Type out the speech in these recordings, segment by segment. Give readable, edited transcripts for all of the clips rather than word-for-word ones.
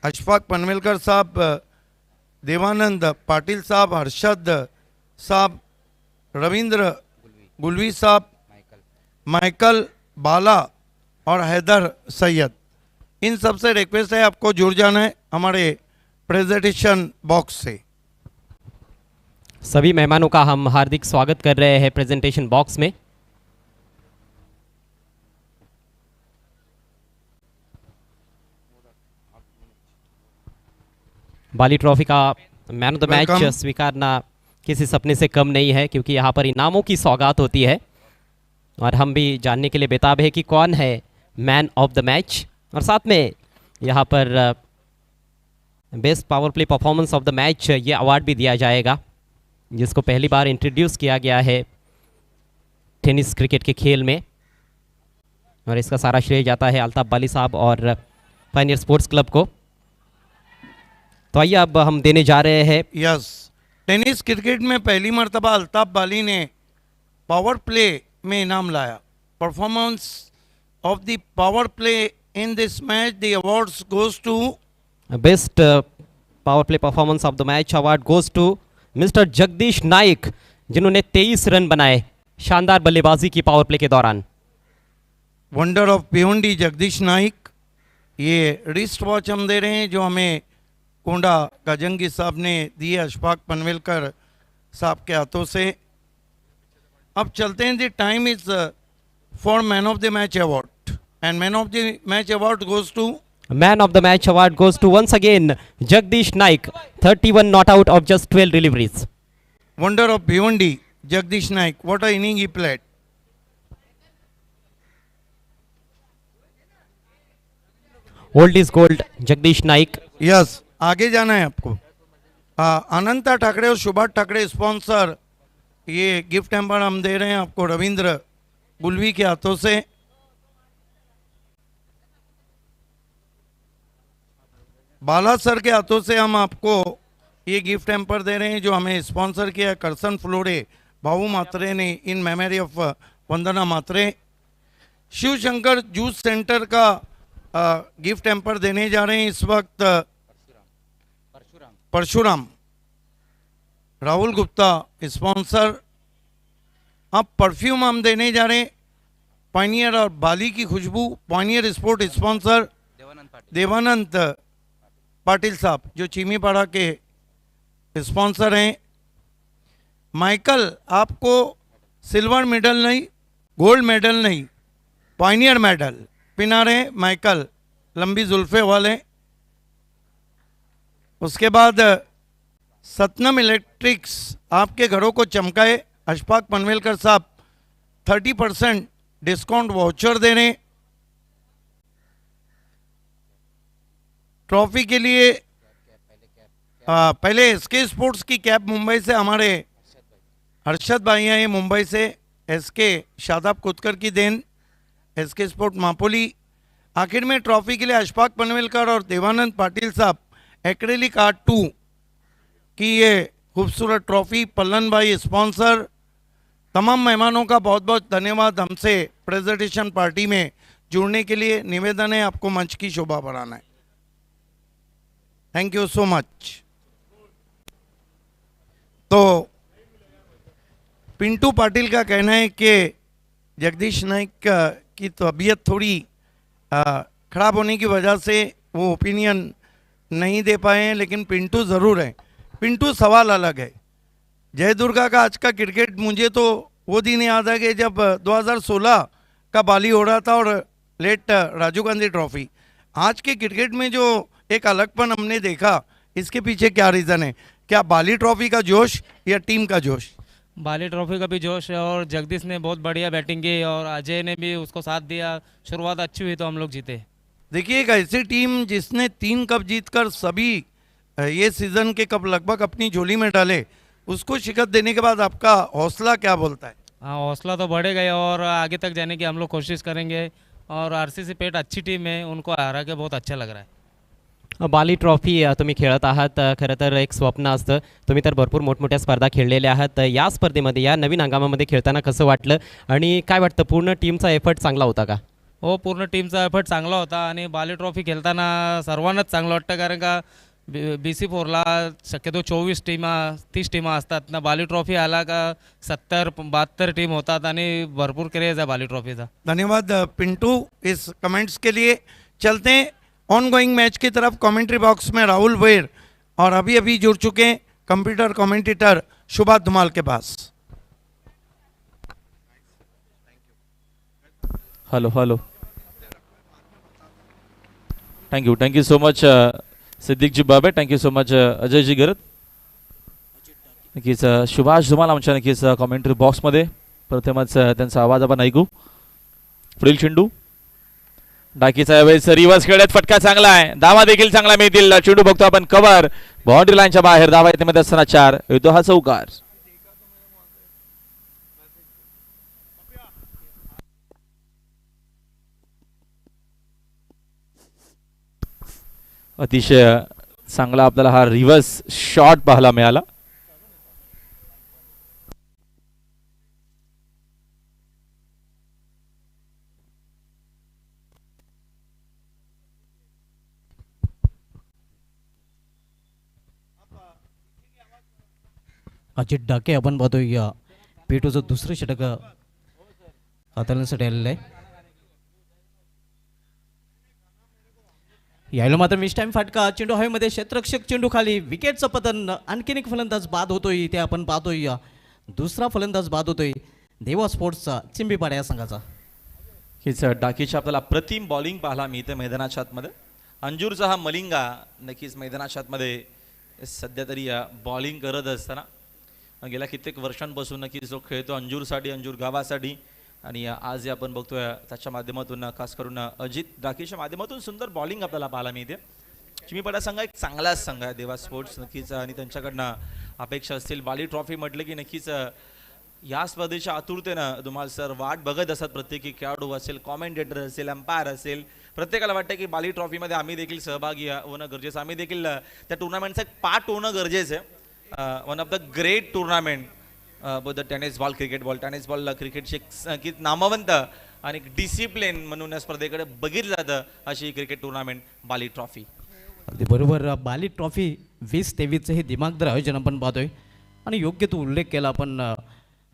अशफाक पनवेलकर साहब, देवानंद पाटिल साहब, हर्षद साहब, रविंद्र गुलवी साहब, माइकल बाला और हैदर सैयद, इन सब से रिक्वेस्ट है आपको जुड़ जाना है हमारे प्रेजेंटेशन बॉक्स से। सभी मेहमानों का हम हार्दिक स्वागत कर रहे हैं प्रेजेंटेशन बॉक्स में। बाली ट्रॉफी का मैन ऑफ द मैच स्वीकारना किसी सपने से कम नहीं है, क्योंकि यहाँ पर इनामों की सौगात होती है और हम भी जानने के लिए बेताब है कि कौन है मैन ऑफ द मैच। और साथ में यहाँ पर best power play performance of the match ये अवार्ड भी दिया जाएगा, जिसको पहली बार इंट्रोड्यूस किया गया है टेनिस क्रिकेट के खेल में, और इसका सारा श्रेय जाता है अल्ताफ बाली साहब और पायनियर स्पोर्ट्स क्लब को। तो आइए अब हम देने जा रहे हैं। यस, टेनिस क्रिकेट में पहली मर्तबा अल्ताफ बाली ने पावर प्ले में इनाम लाया। Performance of the power play in this match, the awards goes to best power play performance of the match award goes to mister Jagdish Naik, जिन्होंने 23 रन बनाए शानदार बल्लेबाजी की पावर प्ले के दौरान। वंडर ऑफ भिवंडी जगदीश नाइक, ये रिस्ट वॉच हम दे रहे हैं जो हमें कोंडा गजंगी साहब ने दिए अशफाक पनवेलकर साहब के हाथों से। अब चलते हैं, the time is for man of the match award and man of the match award goes to man of the match award goes to once again Jagdish Naik, 31 not out of just 12 deliveries. Wonder of Bhiwandi Jagdish Naik, what a inning he played. Old is gold Jagdish Naik. Yes, आगे जाना है आपको। अनंता ठाकरे और Subhash Thackeray sponsor, ये gift hamper हम दे रहे हैं आपको रविंद्र गुलवी के हाथों से। बाला सर के हाथों से हम आपको ये गिफ्ट हैम्पर दे रहे हैं जो हमें स्पॉन्सर किया करसन फ्लोरे बाबू मात्रे ने in memory of Vandana Mhatre. Shiv Shankar juice center का गिफ्ट हैम्पर देने जा रहे हैं इस वक्त परशुराम राहुल गुप्ता स्पॉन्सर। अब परफ्यूम हम देने जा रहे हैं पायनियर और बाली की खुशबू, pioneer sport sponsor Devanand Patil साहब जो चीमीपाड़ा के स्पॉन्सर हैं। माइकल, आपको सिल्वर मेडल नहीं, गोल्ड मेडल नहीं, पायनियर मेडल पिना रहे माइकल, लंबी जुल्फे वाले। उसके बाद सतनम इलेक्ट्रिक्स आपके घरों को चमकाए, अशफाक पनवेलकर साहब 30% डिस्काउंट वाउचर दे रहे हैं। ट्रॉफी के लिए पहले एसके स्पोर्ट्स की कैप मुंबई से हमारे हर्षद भाई हैं, मुंबई से एसके शादाब कुतकर की देन, एसके स्पोर्ट मापोली। आखिर में ट्रॉफी के लिए अशफाक पनवेलकर और देवानंद पाटिल साहब एक्रेलिक आर्ट 2 की ये खूबसूरत ट्रॉफी, पल्लन भाई स्पॉन्सर। तमाम मेहमानों का बहुत बहुत धन्यवाद हमसे प्रेजेंटेशन पार्टी में जुड़ने के लिए। निवेदन है आपको मंच की शोभा बढ़ाना है। Thank you so much. तो पिंटू पाटिल का कहना है कि जगदीश नाइक की तबीयत थोड़ी खराब होने की वजह से वो ओपिनियन नहीं दे पाए हैं, लेकिन पिंटू ज़रूर है। पिंटू सवाल अलग है। जय दुर्गा का आज का क्रिकेट, मुझे तो वो दिन याद है कि जब 2016 का बाली हो रहा था और लेट राजीव गांधी ट्रॉफी। आज के क्रिकेट में जो एक अलगपन हमने देखा, इसके पीछे क्या रीज़न है? क्या बाली ट्रॉफी का जोश या टीम का जोश? बाली ट्रॉफी का भी जोश है और जगदीश ने बहुत बढ़िया बैटिंग की और अजय ने भी उसको साथ दिया। शुरुआत अच्छी हुई तो हम लोग जीते। देखिए, एक ऐसी टीम जिसने 3 कप जीतकर सभी ये सीज़न के कप लगभग अपनी झोली में डाले, उसको शिकस्त देने के बाद आपका हौसला क्या बोलता है? हाँ, हौसला तो बढ़ेगा और आगे तक जाने की हम लोग कोशिश करेंगे। और आरसीसी पेट अच्छी टीम है, उनको हरा के बहुत अच्छा लग रहा है। बाली ट्रॉफी तुम्ही खेळत आहात, खरं तर एक स्वप्न असतं। तुम्ही तर भरपूर मोठमोठ्या स्पर्धा खेळलेल्या आहात। या स्पर्धेमध्ये, या नवीन हंगामामध्ये खेळताना कसं वाटलं आणि काय वाटतं, पूर्ण टीमचा एफर्ट चांगला होता का? हो पूर्ण टीमचा एफर्ट चांगला होता आणि बाली ट्रॉफी खेळताना सर्वांनाच चांगलं वाटतं कारण का BC4ला शक्यतो 30 टीमा असतात ना. बाली ट्रॉफी आला का 70-72 टीम होतात आणि भरपूर क्रेज आहे बाली ट्रॉफीचा. धन्यवाद पिंटू इस कमेंट्स के लिए। चलते हैं ऑन गोइंग मैच की तरफ। कमेंट्री बॉक्स में राहुल वेर और अभी अभी जुड़ चुके हैं कंप्यूटर कमेंटेटर सुभाष धुमाल के पास। Hello hello, thank you so much Siddiq ji Babe, thank you so much Ajay ji Garat. नक्कीच सुभाष धुमाल आमच्या नक्कीच कॉमेंट्री बॉक्समध्ये. प्रथमच त्यांचा आवाज आपण ऐकू. पुढील चेंडू डाकीचा यावेळेस रिवर्स खेळत फटका चांगला आहे, धावा देखील चांगला मिळतील. चेंडू बघतो आपण कव्हर, बाउंड्री लाईनच्या बाहेर, धावा येते मध्ये असताना 4 येतो हा चौकार. अतिशय चांगला आपल्याला हा रिव्हर्स शॉट पाहायला मिळाला. अजित डाके आपण पाहतोय या पेटूचं दुसरं षटक हाताळण्यासाठी आलेलं आहे. यायला मात्र मिस टाइम फटका, चेंडू हवेमध्ये, क्षेत्ररक्षक चेंडू खाली, विकेटचं पतन. आणखीन एक फलंदाज बाद होतोय इथे आपण पाहतोय. दुसरा फलंदाज बाद होतोय देवा स्पोर्ट्सचा चिंबीपाडा या संघाचा. हीच डाकीची आपल्याला प्रतिम बॉलिंग पाहायला मिळते मैदानाच्या आतमध्ये. अंजूरचा हा मलिंगा नक्कीच मैदानाच्या आतमध्ये सध्या तरी बॉलिंग करत असताना गेल्या कित्येक वर्षांपासून नक्कीच जो खेळतो अंजूरसाठी, अंजूर गावासाठी. आणि आज आपण बघतोय त्याच्या माध्यमातून खास करून अजित डाकीच्या माध्यमातून सुंदर बॉलिंग आपल्याला पाहायला मिळते. चिमीपाडा संघ एक चांगलाच संघ आहे देवा स्पोर्ट्स नक्कीच, आणि त्यांच्याकडनं अपेक्षा असतील. बाली ट्रॉफी म्हटलं की नक्कीच या स्पर्धेच्या आतुरतेनं तुम्हाला सर वाट बघत असतात. प्रत्येकी खेळाडू असेल, कॉमेंटेटर असेल, अंपायर असेल, प्रत्येकाला वाटतं की बाली ट्रॉफीमध्ये आम्ही देखील सहभागी होणं गरजेचं, आम्ही देखील त्या टुर्नामेंटचा एक पार्ट होणं गरजेचं आहे. One of the great tournament both the tennis ball, cricket ball. Tennis ball क्रिकेटची एक नामवंत आणि डिसिप्लिन म्हणून या स्पर्धेकडे बघितलं जातं अशी क्रिकेट टुर्नामेंट बाली ट्रॉफी. अगदी बरोबर. बाली ट्रॉफी 2023चं हे दिमागदार आयोजन आपण पाहतोय. आणि योग्य तो उल्लेख केला आपण.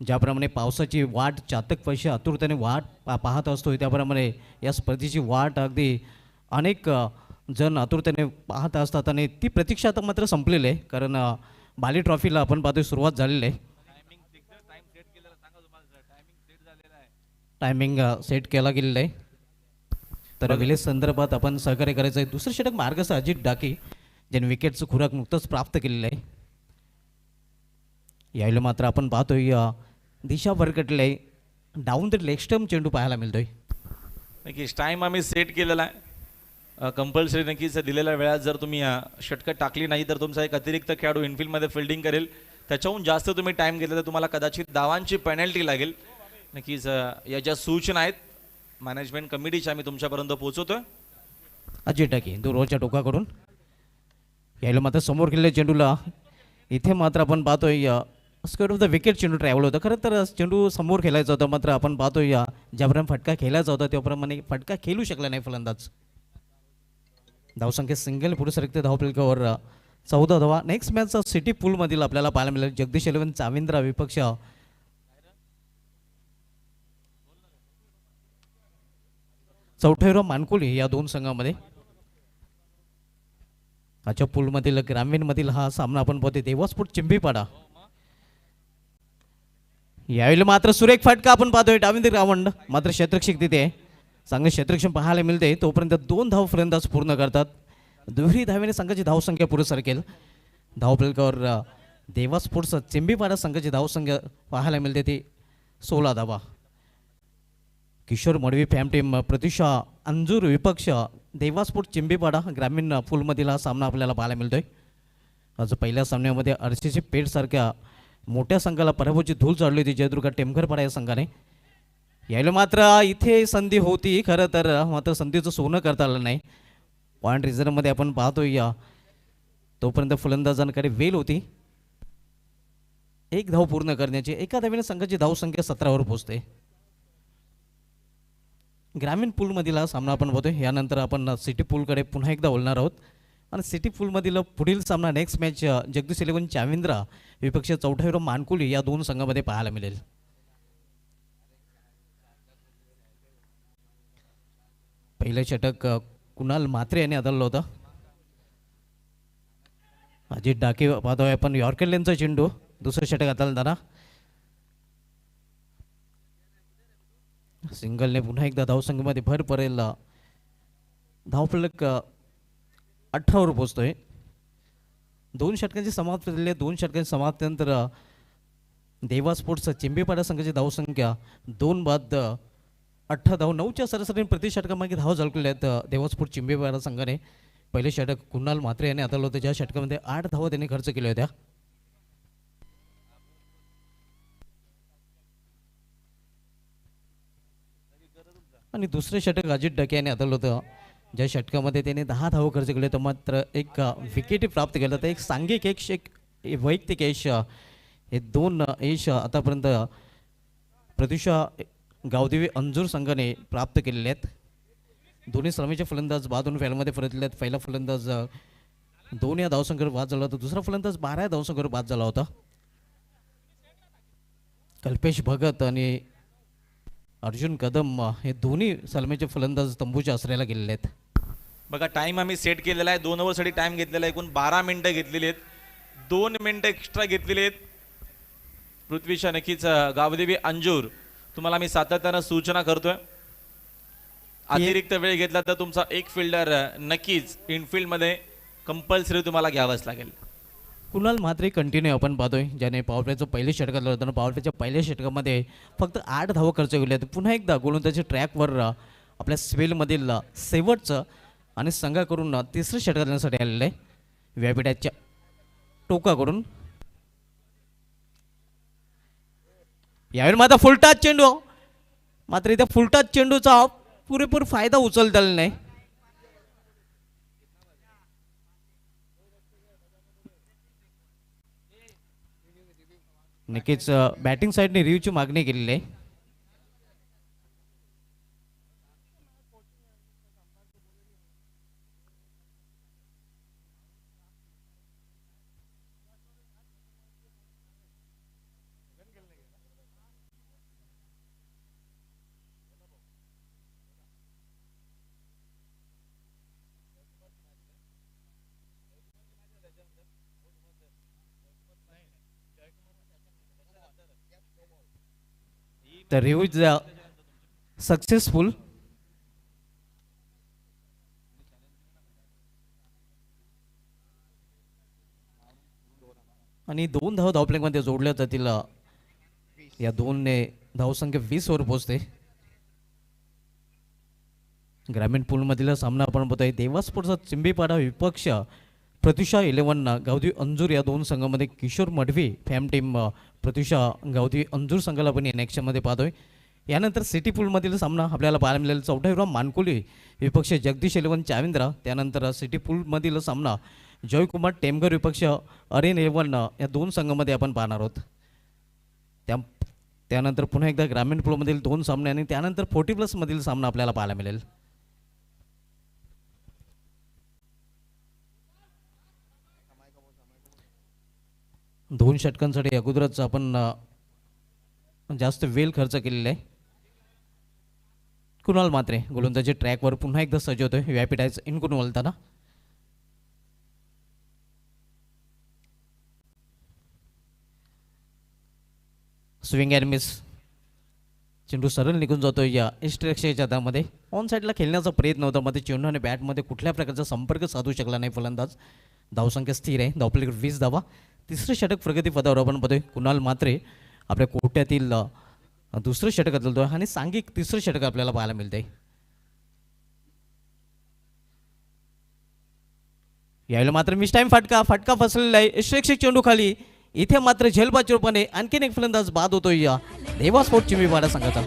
ज्याप्रमाणे पावसाची वाट चातक पैसे आतुरतेने वाट पाहत असतो, त्याप्रमाणे या स्पर्धेची वाट अगदी अनेक जण आतुरतेने पाहत असतात. आणि ती प्रतीक्षा आता मात्र संपलेली आहे, कारण बाली ट्रॉफीला आपण पाहतोय सुरुवात झालेली आहे. टायमिंग सेट केला गेलेला आहे. तर विलेज संदर्भात आपण सहकार्य करायचं आहे. दुसरं षटक मार्गस्थ अजित डाके ज्यांनी विकेटचं खुराक नुकतंच प्राप्त केलेलं आहे. यायला मात्र आपण पाहतोय दिशा भरकटले आहे. डाऊन द लेग स्टंप चेंडू पाहायला मिळतोय. नक्कीच टाईम आम्ही सेट केलेला आहे कंपल्सरी. नक्कीच दिलेल्या वेळात जर तुम्ही षटकं टाकली नाही तर तुमचा एक अतिरिक्त खेळाडू इनफिल्डमध्ये फिल्डिंग करेल. त्याच्याहून जास्त तुम्ही टाईम घेतला तर तुम्हाला कदाचित धावांची पेनल्टी लागेल. नक्कीच या ज्या सूचना आहेत मॅनेजमेंट कमिटीच्या आम्ही तुमच्यापर्यंत पोहोचवतोय. अजित डाके दूरवरच्या टोकाकडून यायला मात्र समोर केलेल्या चेंडूला इथे मात्र आपण पाहतोय स्क्वेअर ऑफ द विकेट चेंडू ट्रॅव्हल होतं. खरं तर चेंडू समोर खेळायचा होता, मात्र आपण पाहतोय ज्याप्रमाणे फटका खेळायचा होता त्याप्रमाणे फटका खेळू शकला नाही फलंदाज. धावसंख्या सिंगल पुढे सरकते धावफलकावर 14 धावा. नेक्स्ट मॅचचा सिटी पूलमधील आपल्याला पाहायला मिळेल जगदीश 11 चाविंद्रा विपक्ष चौथेराव मानकुली या दोन संघामध्ये. आजच्या पूलमधील ग्रामीणमधील हा सामना आपण पाहतोय देवा स्पोर्ट्स चिंबीपाडा. यावेळी मात्र सुरेख फटका आपण पाहतोय डावींद्र रावंड, मात्र क्षेत्ररक्षक तिथे आहे. चांगले क्षेत्ररक्षण पाहायला मिळते. तोपर्यंत 2 धाव फलंदाज पूर्ण करतात. दुहेरी धावेने संघाची धावसंख्या पुढे सरकेल. धावफलकावर देवा स्पोर्ट्स चिंबीपाडा संघाची धावसंख्या पाहायला मिळते ती 16 धावा. किशोर मडवी फॅम टीम प्रत्युषा अंजूर विपक्ष देवा स्पोर्ट्स चिंबीपाडा ग्रामीण पूलमधील हा सामना आपल्याला पाहायला मिळतोय. आज पहिल्या सामन्यामध्ये RCC पेठ सारख्या मोठ्या संघाला पराभवाची धूळ चढली होती जयदुर्गा टेमघरपाडा या संघाने. यायला मात्र इथे संधी होती खरं तर, मात्र संधीचं सोनं करता आलं नाही. पॉईंट रिझर्वमध्ये आपण पाहतोय तोपर्यंत फलंदाजांकडे वेल होती 1 धाव पूर्ण करण्याची. एका धावेने संघाची धावसंख्या 17वर पोहोचते. ग्रामीण पूलमधील हा सामना आपण बघतोय. यानंतर आपण सिटी पूलकडे पुन्हा एकदा बोलणार आहोत आणि सिटी पूलमधील पुढील सामना नेक्स्ट मॅच जगदीश 11 चाविंद्रा विपक्ष चौथा विरोध मानकुली या दोन संघामध्ये पाहायला मिळेल. पहिले षटक कुणाल म्हात्रे यांनी आदळलं होतं. अजित डाके पाहतोय आपण यॉर्कर लेनचा चेंडू दुसरं षटक आदळताना सिंगलने पुन्हा एकदा धावसंख्येमध्ये भर पडेल. धावफलक 18 वर पोहोचतोय. दोन षटकांची समाप्ती झालेली आहे. दोन षटकांची समाप्तीनंतर देवा स्पोर्ट्स चिंबेपाडा संघाची धावसंख्या 2 बाद 18 धाव 9च्या सरासरीने प्रति षटकामागे धाव झळकलेल्या आहेत. देवा स्पोर्ट्स चिंबेपाडा संघाने पहिले षटक कुणाल म्हात्रे यांनी आदळलं होतं, ज्या षटकामध्ये 8 धावा त्यांनी खर्च केल्या होत्या. आणि दुसरे षटक अजित डके यांनी आदळलं होतं, ज्या षटकामध्ये त्याने 10 धावा खर्च केले तर मात्र एक विकेट प्राप्त केलं. तर एक सांघिक एक वैयक्तिक यश हे दोन यश आतापर्यंत प्रत्युषा गावदेवी अंजूर संघाने प्राप्त केलेले आहेत. दोन्ही श्रमेचे फलंदाज बाद होऊन फॅलमध्ये परतले आहेत. पहिला फलंदाज 2 या धावसंख्येवर बाद झाला होता, दुसरा फलंदाज 12 या धावसंख्येवर बाद झाला होता. कल्पेश भगत आणि अर्जुन कदम हे दोन्ही सलमेचे फलंदाज तंबूच्या आश्रयाला गेलेले आहेत. बघा टाइम आम्ही सेट केलेला आहे. 2 ओव्हरसाठी टाइम घेतलेला आहे. एकूण 12 मिनिटं घेतलेली आहेत. 2 मिनिटं एक्स्ट्रा घेतलेली आहेत. पृथ्वीशा नक्कीच गावदेवी अंजूर तुम्हाला मी सातत्यानं सूचना करतोय, अतिरिक्त वेळ घेतला तर तुमचा एक फिल्डर नक्कीच इनफिल्डमध्ये कंपल्सरी तुम्हाला घ्यावंच लागेल. कुणाल म्हात्रे कंटिन्यू आपण पाहतोय, ज्याने पॉवर प्लेचं पहिले षटक आलं होतं. पॉवर प्लेच्या पहिल्या षटकामध्ये फक्त 8 धावा खर्च केले आहेत. पुन्हा एकदा गोलंदाजी ट्रॅकवर आपल्या स्पेलमधील शेवटचं आणि संघाकडून तिसरं षटक करण्यासाठी आलेलं आहे. व्यापीठाच्या टोकाकडून यावेळी मात्र फुलटाच चेंडू, मात्र इथे फुलटाच चेंडूचा पुरेपूर फायदा उचलता आलेला नाही. नक्कीच बॅटिंग साईडने रिव्ह्यूची मागणी केलेली आहे. The review is successful. आणि 2 धाव धावप्लेमध्ये जोडल्या जातील. या 2ने धावसंख्या 20 वर पोहोचते. ग्रामीण पूलमधील सामना आपण बघतोय. देवा स्पोर्ट्सचा चिंबेपाडा विपक्ष प्रत्युषा 11 गावदेवी अंजूर या दोन संघामध्ये किशोर मढवी फॅम टीम प्रत्युषा गावदेवी अंजूर संघाला आपण नेक्स्टमध्ये पाहतोय. यानंतर सिटी पूलमधील सामना आपल्याला पाहायला मिळेल. चौथा विरोध मानकुली विपक्ष जगदीश 11 चाविंद्रा. त्यानंतर सिटी पूलमधील सामना जयकुमार टेमगर विपक्ष अरेन 11 या दोन संघामध्ये आपण पाहणार आहोत. त्यानंतर पुन्हा एकदा ग्रामीण पूलमधील 2 सामने आणि त्यानंतर 40+ मधील सामना आपल्याला पाहायला मिळेल. दोन षटकांसाठी अगोदरच आपण जास्त वेळ खर्च केलेला आहे. कुणाल म्हात्रे गोलंदाजी ट्रॅकवर पुन्हा एकदा सज्ज होतोय. व्यापीठाचं इनकून वळताना स्विंग अँड मिस, चेंडू सरळ निघून जातोय या इस्ट्रेक्शच्या हातामध्ये. ऑन साईडला खेळण्याचा प्रयत्न होता, मध्ये चेंडू आणि बॅटमध्ये कुठल्या प्रकारचा संपर्क साधू शकला नाही फलंदाज. धावसंख्या स्थिर आहे. धावपलीकडे 20 धावा. तिसरं षटक प्रगती पदावर आपण बघतोय. कुणाल म्हात्रे आपल्या कोट्यातील दुसरं षटक आदळतोय आणि सांघिक तिसरं षटक आपल्याला पाहायला मिळतंय. यावेळेला मात्र मिस टाइम फटका फसलेला आहे. इस्ट्रेक्शिक चेंडू खाली. इथे मात्र झेलबाच्या रूपाने आणखीन एक फलंदाज बाद होतोय या देवा स्पोर्ट्स चिंबेपाडा संघाचा.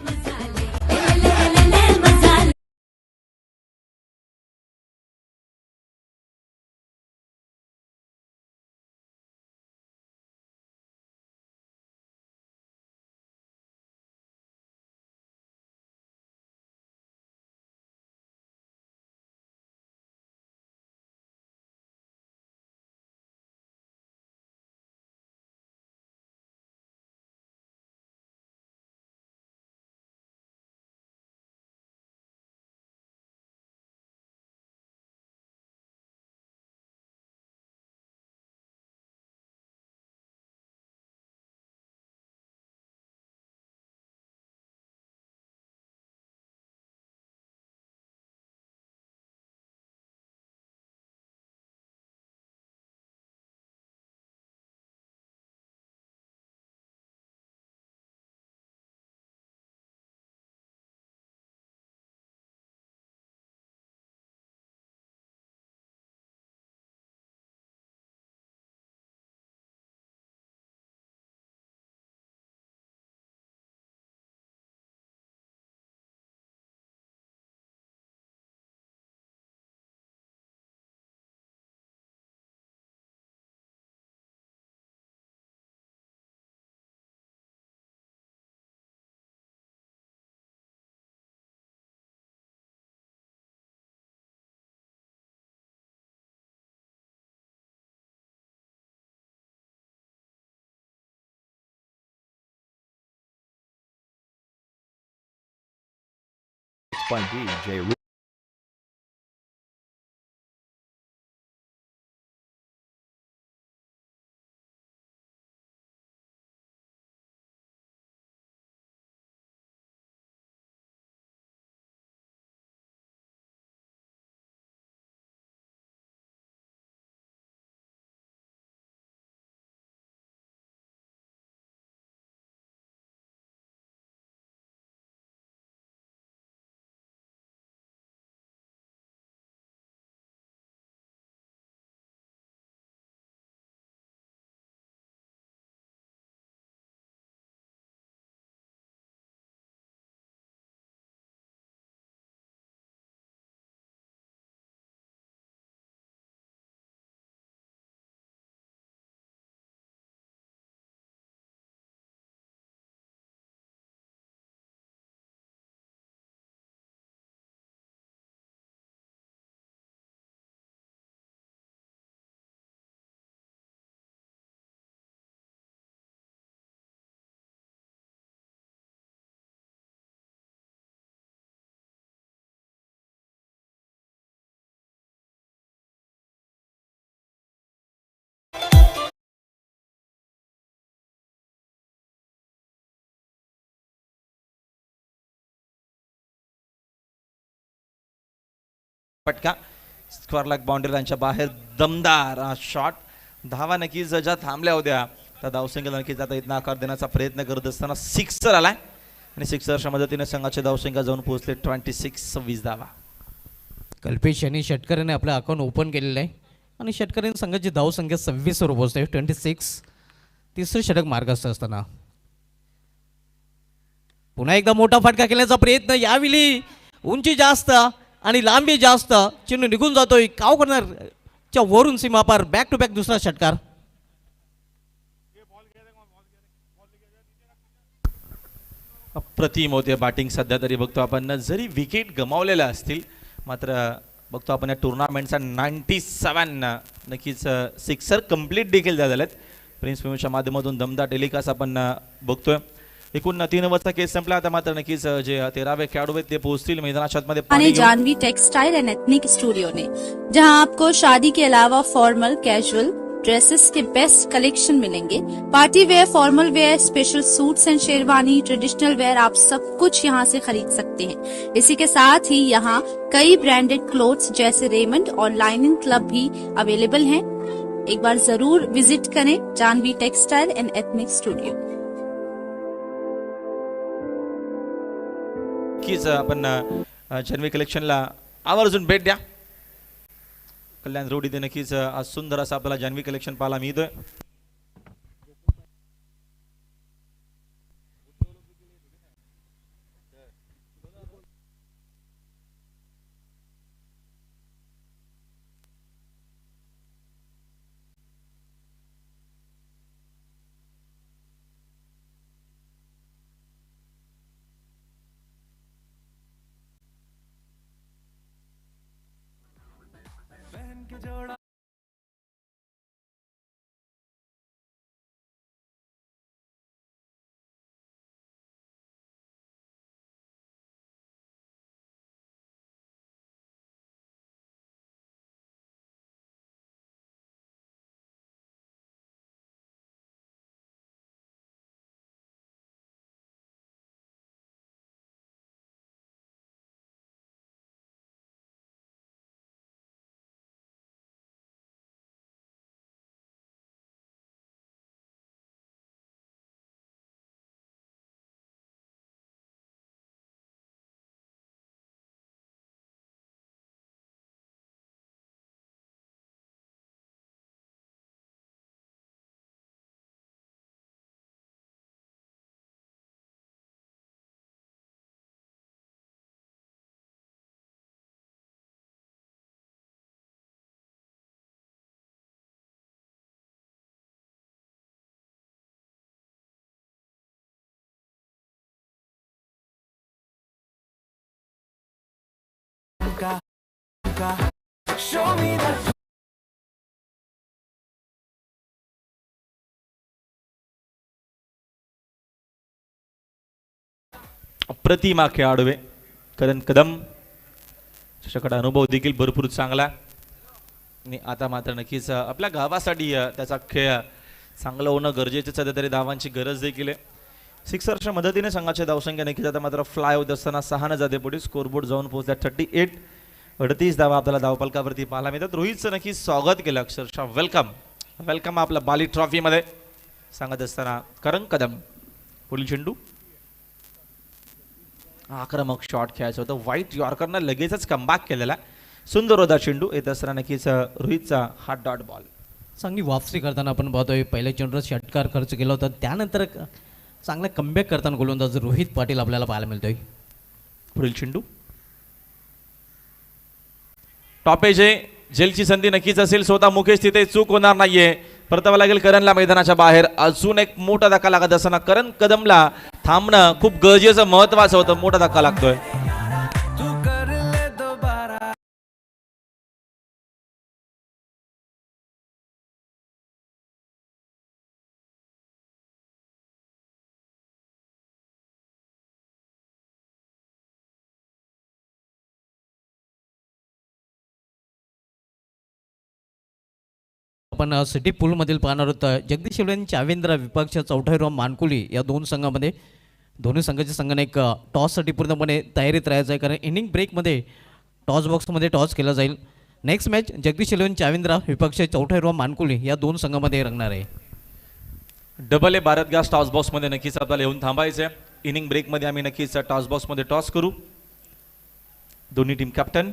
by DJ Ru. पटका स्क्वेअर लेग बाउंड्री लाईनच्या बाहेर दमदार शॉट. धावा नक्कीच ज्या थांबल्या होत्या त्या धावसंख्येला नक्कीच आता इथं आकार देण्याचा प्रयत्न करत असताना सिक्सर आलाय आणि सिक्सरच्या मदतीने संघाच्या धावसंख्या जाऊन पोहोचले 26 धावा. कल्पेश यांनी षटकऱ्याने आपलं अकाउंट ओपन केलेलं आहे आणि षटकऱ्याने संघाची धावसंख्या 26 वर पोहोचते. 26. तिसरं षटक मार्गस्थ असताना पुन्हा एकदा मोठा फटका केल्याचा प्रयत्न. यावेळी उंची जास्त आणि लांबी जास्त, चेंडू निघून जातोय काव करणारच्या वरून सीमापार. बॅक टू बॅक दुसरा षटकार. अप्रतिम होते बॅटिंग सध्या तरी बघतो आपण. जरी विकेट गमावलेल्या असतील मात्र बघतो आपण या टुर्नामेंटचा 97 नक्कीच सिक्सर कंप्लीट देखील झालेत. प्रिन्स फिल्मच्या माध्यमातून दमदार टेलिकास्ट आपण बघतोय. एकूण 3 ओव्हरचा केस संपला. आता मात्र नक्कीच जे 13वे खेळाडू आहेत ते पोहोचतील मैदानाच्या आतमध्ये. आणि Janvi textile and ethnic studio ने, जहां आपको शादी के अलावा फॉर्मल कैजुअल ड्रेसेस के बेस्ट कलेक्शन मिलेंगे. Party wear, formal wear, special suits and sherwani, traditional wear, आप सब कुछ यहां से खरीद सकते हैं. इसी के साथ ही यहाँ कई ब्रांडेड क्लोथ्स जैसे रेमंड और लाइनिंग क्लब भी अवेलेबल हैं. एक बार जरूर विजिट करें Janvi textile and ethnic studio. नक्कीच आपण जानवी कलेक्शनला आवर्जून भेट द्या. कल्याण रोड इथे नक्कीच आज सुंदर असं आपल्याला जानवी कलेक्शन पाहायला मिळतोय. अप्रतिमा खेळाडू आहे. करण कदम त्याच्याकडे अनुभव देखील भरपूर चांगला आणि आता मात्र नक्कीच आपल्या गावासाठी त्याचा खेळ चांगलं होणं गरजेचंच आहे, तरी धावांची गरज देखील आहे. सिक्सरच्या मदतीने संघाच्या धावसंख्या नक्कीच आता मात्र फ्लाय होत असताना 6 जाते पुढे स्कोरबोर्ड जाऊन पोहोचल्या 38. 38 धावा आपल्याला धावपलकावरती पाहायला मिळतात. रोहितचं नक्कीच स्वागत केलं, अक्षरशः वेलकम वेलकम आपला बाली ट्रॉफीमध्ये सांगत असताना करण कदम. पुढील चेंडू आक्रमक शॉट खेळायचं होतं, व्हाईट यॉर्करनं लगेचच कमबॅक केलेला. सुंदर होता चेंडू. येत असताना नक्कीच रोहितचा हा डॉट बॉल. चांगली वापसी करताना आपण पाहतोय पहिल्या चेंडूवर षटकार खर्च केला होता, त्यानंतर चांगला कमबॅक करताना गोलंदाज रोहित पाटील आपल्याला पाहायला मिळतोय. पुढील चेंडू टॉप एज आहे, जेलची संधी नक्कीच असेल. स्वतः मुकेश तिथे चूक होणार नाहीये. परतावा लागेल करणला मैदानाच्या बाहेर. अजून एक मोठा धक्का लागत असताना करण कदमला थांबणं खूप गरजेचं महत्वाचं होतं. मोठा धक्का लागतोय. आपण सिटी पूलमधील पाहणार आहोत जगदीश शेळवे आणि चावेंद्र विपक्षच्या चौथावीराव मानकुली या दोन संघामध्ये दोन्ही संघाच्या संघाने एक टॉससाठी पूर्णपणे तयारीत राहायचं आहे, कारण इनिंग ब्रेकमध्ये टॉस बॉक्समध्ये टॉस केला जाईल. नेक्स्ट मॅच जगदीश शेळवे आणि चावेंद्र विपक्ष चौथावीराव मानकुली या दोन संघामध्ये रंगणार आहे. Double A Bharat gas toss बॉक्समध्ये नक्कीच आपल्याला येऊन थांबायचं आहे. इनिंग ब्रेकमध्ये आम्ही नक्कीच टॉस बॉक्समध्ये टॉस करू. दोन्ही टीम कॅप्टन.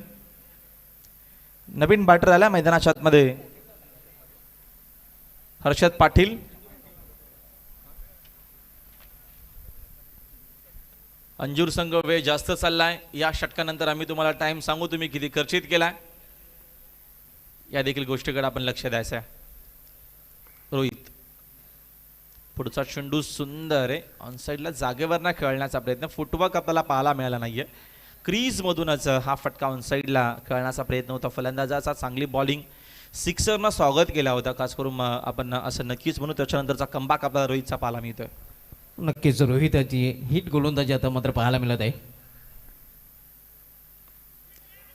नवीन बॅटर आला मैदानाच्या आतमध्ये हर्षद पाटील. अंजूर संघ वेळ जास्त चाललाय. या षटकानंतर आम्ही तुम्हाला टाइम सांगू, तुम्ही किती खर्चित केलाय या देखील गोष्टीकडे आपण लक्ष द्यायचं आहे. रोहित पुढचा चेंडू सुंदर आहे. ऑनसाईडला जागेवर ना खेळण्याचा प्रयत्न, फुटवर्क आपल्याला पाहायला मिळाला नाहीये. क्रीज मधूनच हा फटका ऑनसाईडला खेळण्याचा प्रयत्न होता. फलंदाजाचा चांगली बॉलिंग, सिक्सरनं स्वागत केला होता खास करून आपण असं नक्कीच म्हणू. त्याच्यानंतरचा कमबॅक आपल्याला रोहितचा पाहायला मिळतोय. नक्कीच रोहितची हिट गोलंदाजी आता मात्र पाहायला मिळत आहे.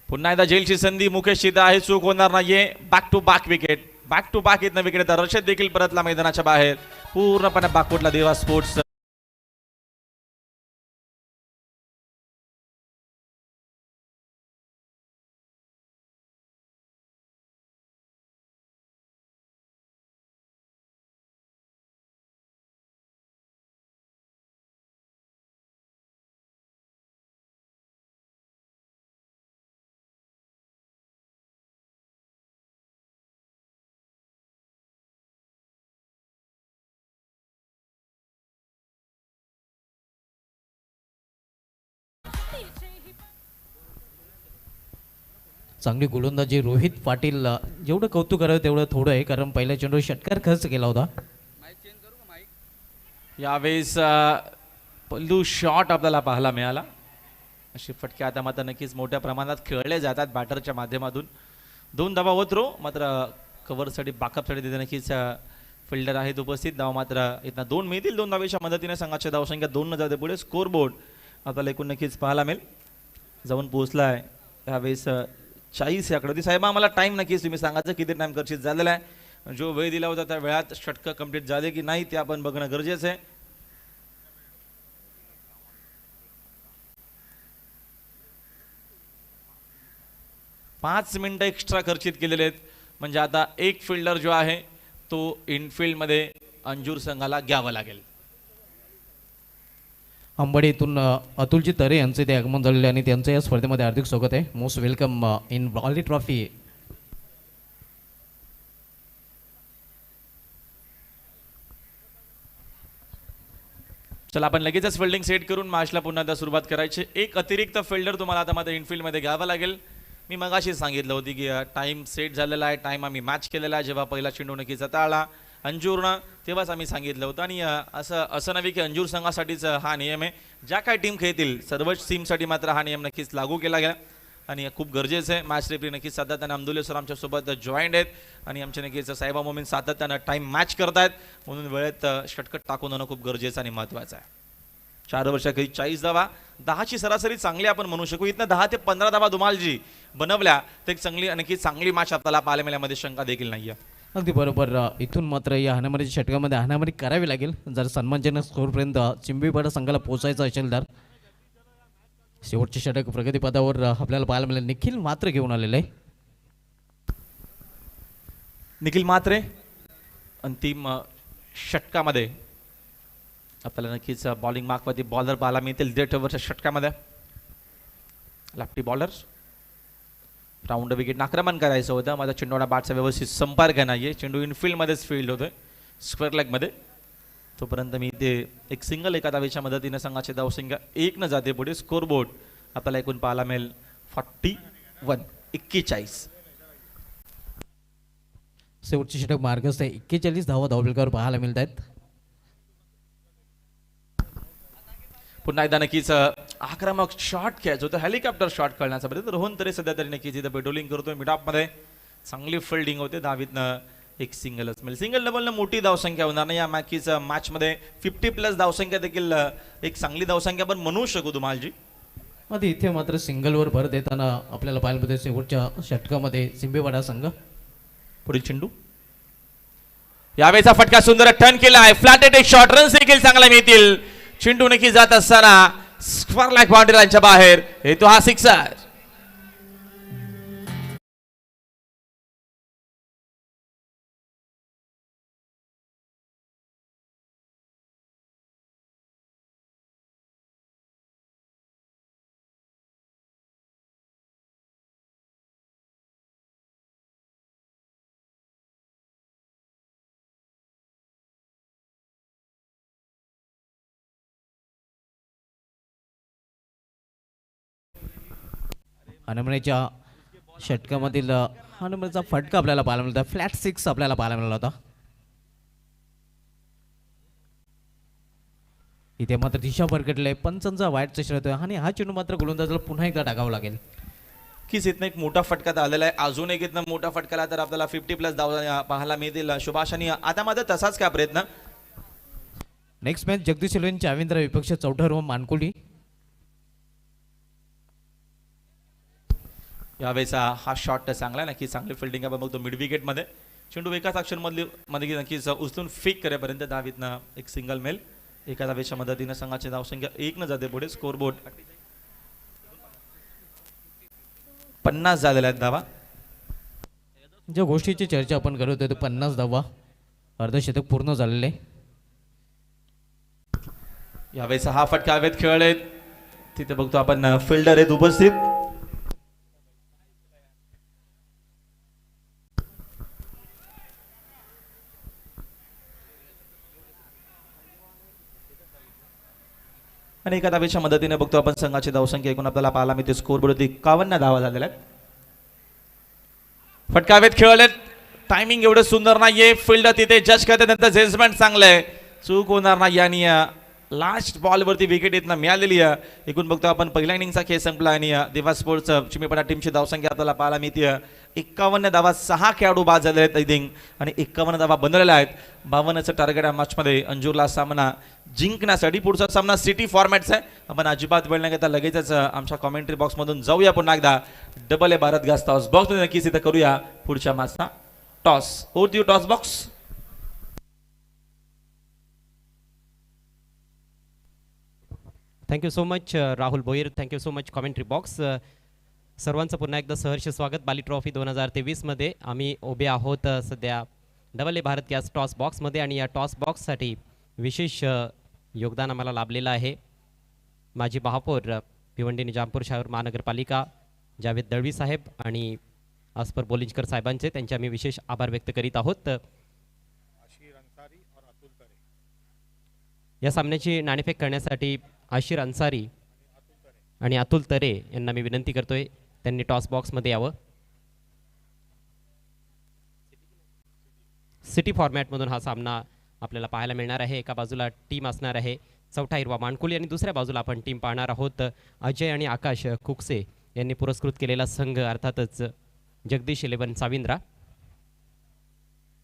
पुन्हा एकदा जेलची संधी मुकेश चिता आहे, चूक होणार नाहीये. Back to back wicket, back to back येतं विकेट. रशद देखील परतला मैदानाच्या बाहेर. पूर्णपणे बॅकफुटला देवा स्पोर्ट्स. चांगली गोलंदाजी रोहित पाटील. जेवढं कौतुक करावं तेवढं थोडं आहे, कारण पहिल्या चेंडूवर षटकार खर्च केला होता. यावेळेस पल्लू शॉट आपल्याला पाहायला मिळाला. अशी फटके आता मात्र नक्कीच मोठ्या प्रमाणात खेळले जातात बॅटरच्या माध्यमातून. 2 धावा होत रो, मात्र कव्हरसाठी बॅकअपसाठी तिथे नक्कीच फिल्डर आहेत उपस्थित. धाव मात्र इथं 2 मिळतील. 2 धावेच्या मदतीने संघाची धावसंख्या 2 जाते पुढे. स्कोरबोर्ड आपल्याला एकूण नक्कीच पाहायला मिळेल. जाऊन पोहोचलाय यावेळेस 40 या आकड्यावरती. साहेब आम्हाला टाइम नक्कीच तुम्ही सांगायचं किती टाइम खर्चित झालेला आहे. जो वेळ दिला होता त्या वेळात षटकं कंप्लीट झाले की नाही ते आपण बघणं गरजेचं आहे. पाच मिनिटं एक्स्ट्रा खर्चित केलेले आहेत, म्हणजे आता एक फिल्डर जो आहे तो इनफिल्डमध्ये अंजूर संघाला घ्यावा लागेल. अंबडीतून अतुलजी तरे यांचे ते आगमन झालेले आणि त्यांचं या स्पर्धेमध्ये हार्दिक स्वागत आहे. Most welcome in Bali trophy. चला आपण लगेचच फिल्डिंग सेट करून मॅचला पुन्हा एकदा सुरुवात करायची. एक अतिरिक्त फिल्डर तुम्हाला आता मात्र इनफिल्डमध्ये घ्यावा लागेल. मी मगाशी सांगितलं होती की टाइम सेट झालेला आहे, टाइम आम्ही मॅच केलेला आहे. जेव्हा पहिला चेंडू नक्कीच आला अंजूरनं तेव्हाच आम्ही सांगितलं होतं. आणि असं नव्हे की अंजूर संघासाठीच हा नियम आहे. ज्या काही टीम खेळतील सर्वच टीमसाठी मात्र हा नियम नक्कीच लागू केला गेला आणि खूप गरजेचं आहे. मॅच रेफरी नक्कीच सातत्यानं अमदुल्ले सर आमच्यासोबत जॉईंट आहेत आणि आमचे नक्कीच साहेबा मोमीन सातत्यानं टाइम मॅच करतायत, म्हणून वेळेत षटकट टाकून होणं खूप गरजेचं आणि महत्त्वाचं आहे. 4 वर्षाखाली 40 धावा, 10ची सरासरी चांगली आपण म्हणू शकू. इथनं 10 ते 15 धावा धुमालजी बनवल्या तर एक चांगली आणखी चांगली मॅच आपल्याला पाहायला मिळाल्यामध्ये शंका देखील नाहीये. अगदी बरोबर. इथून मात्र या हाणामारीच्या षटकामध्ये हाणामारी करावी लागेल जर सन्मानजनक स्कोरपर्यंत चिंबीपाडा संघाला पोहोचायचं असेल तर. शेवटचे षटक प्रगतीपदावर आपल्याला पाहायला मिळेल. निखिल मात्र घेऊन आलेलं आहे. निखिल म्हात्रे अंतिम षटकामध्ये आपल्याला नक्कीच बॉलिंग मार्कवरती बॉलर पाहायला मिळतील. 1.5 ओव्हरच्या षटकामध्ये लेफ्टी बॉलर राऊंड विकेट आक्रमण करायचं होतं. माझा चेंडूला बॅटचा व्यवस्थित संपर्क नाहीये. चेंडू इनफिल्डमध्येच फील्ड होतोय स्क्वेअर लेगमध्ये. तोपर्यंत मी ते एक सिंगल एका धावेच्या मदतीने संघाचे धावसंख्या 1 न जाते पुढे. स्कोरबोर्ड आपल्याला एकूण पाहायला मिळेल 41. शेवटचे षटक मार्गस्थ आहे. 41 धावा धावफलकावर पाहायला मिळत आहेत. पुन्हा एकदा नक्कीच आक्रमक शॉट खेळायचं होतं. हेलिकॉप्टर शॉट खेळण्याचा प्रयत्न रोहन तरी सध्या तरी नक्कीच इथं पेट्रोलिंग करतोय. मिडऑफमध्ये चांगली फिल्डिंग होते. धावीतनं एक सिंगलच मिळेल. सिंगल डबलनं मोठी धावसंख्या होणार नाही या मॅचमध्ये. 50+ धावसंख्या देखील एक चांगली धावसंख्या पण म्हणू शकू तुम्हाला. मध्ये इथे मात्र सिंगलवर भर देताना आपल्याला पाहायला मिळते शेवटच्या षटकामध्ये चिंबीपाडा संघ. पुढील चेंडू यावेळेचा फटका सुंदर टर्न केला आहे. फ्लॅटेड एक शॉट रन्स देखील चांगला मिळतील. चेंडू नक्की जात असताना स्क्वेअर लेग बाउंड्री लाईनच्या बाहेर येतो हा सिक्सर. हाणामारीच्या षटकामधील हाणामारीचा फटका आपल्याला पाहायला मिळतो. फ्लॅट 6 आपल्याला पाहायला मिळाला होता. इथे मात्र दिशा भरकटले. पंचांचा वाईटचा इशारा होतोय आणि हा चेंडू मात्र गोलंदाजाला पुन्हा एकदा टाकावा लागेल. कीच इथनं एक मोठा फटका तर आलेला आहे. अजून एक इथनं मोठा फटकाला तर आपल्याला 50+ धावा पाहायला मिळतील. सुभाष आणि आता मात्र तसाच काय प्रयत्न. नेक्स्ट मॅच जगदीश एलवेन चाविंद्र विपक्ष चौठार मानकुली. यावेळेचा हा शॉट चांगला आहे. नक्की चांगली फिल्डिंग आपण बघतो मिड विकेटमध्ये. चेंडू एकाच मध्ये नक्कीच उचलून फेक करेपर्यंत धावीतनं एक सिंगल मेल. एका धावेच्या मदतीने संघाची धावसंख्या 1 न जाते पुढे. स्कोरबोर्ड 50 झालेल्या आहेत धावा. ज्या गोष्टीची चर्चा आपण करत होतो 50 धावा अर्धशतक पूर्ण झालेले. यावेळेचा हा फटका हवेत खेळले. तिथे बघतो आपण फिल्डर आहेत उपस्थित. आणि एका धावेच्या मदतीने बघतो आपण संघाची धावसंख्या एकूण आपल्याला पाहायला मिळते. स्कोरबोर्ड 51 धावा झालेल्या आहेत. फटका हवेत खेळलेत. टायमिंग एवढं सुंदर नाहीये. फील्ड तिथे जज करते त्यांचं जजमेंट चांगलं आहे. चूक होणार नाही आणि लास्ट बॉलवरती विकेट येत मिळालेली आहे. एकूण बघतो आपण पहिल्या इनिंगचा खेळ संपला आणि दिवा स्पोर्ट्स चिमीपाडा टीमची धावसंख्या आपल्याला पाहायला मिळते 51 धावा. 6 खेळाडू बाद झाले आहेत इनिंग आणि 51 धावा बनवलेल्या आहेत. 52चं टार्गेट या मॅचमध्ये. अंजूरला सामना जिंकण्यासाठी. पुढचा सामना सिटी फॉर्मॅटचा आहे. आपण अजिबात वेळ न घेता लगेचच आमच्या कॉमेंट्री बॉक्समधून जाऊया. पुन्हा एकदा double A Bharat gas toss box नक्कीच इथं करूया पुढच्या मॅचचा toss. Over to you toss box. Thank you so much Rahul Bhoir. Thank you so much commentary box. सर्वांचं पुन्हा एकदा सहर्ष स्वागत. बाली ट्रॉफी 2023मध्ये आम्ही उभे आहोत सध्या double A Bharat gas toss बॉक्समध्ये आणि या टॉस बॉक्ससाठी विशेष योगदान आम्हाला लाभलेलं आहे. माजी महापौर भिवंडी निजामपूर शहर महानगरपालिका जावेद दळवी साहेब आणि अस्पर बोलिंजकर साहेबांचे त्यांचे आम्ही विशेष आभार व्यक्त करीत आहोत. या सामन्याची नाणेफेक करण्यासाठी आशिर अन्सारी आणि अतुल तरे यांना मी विनंती करतोय त्यांनी टॉस बॉक्समध्ये यावं. सिटी फॉर्मॅटमधून हा सामना आपल्याला पाहायला मिळणार आहे. एका बाजूला टीम असणार आहे चौथा हिरवा मानकुली आणि दुसऱ्या बाजूला आपण टीम पाहणार आहोत अजय आणि आकाश कुकसे यांनी पुरस्कृत केलेला संघ अर्थातच जगदीश 11 चाविंद्रा.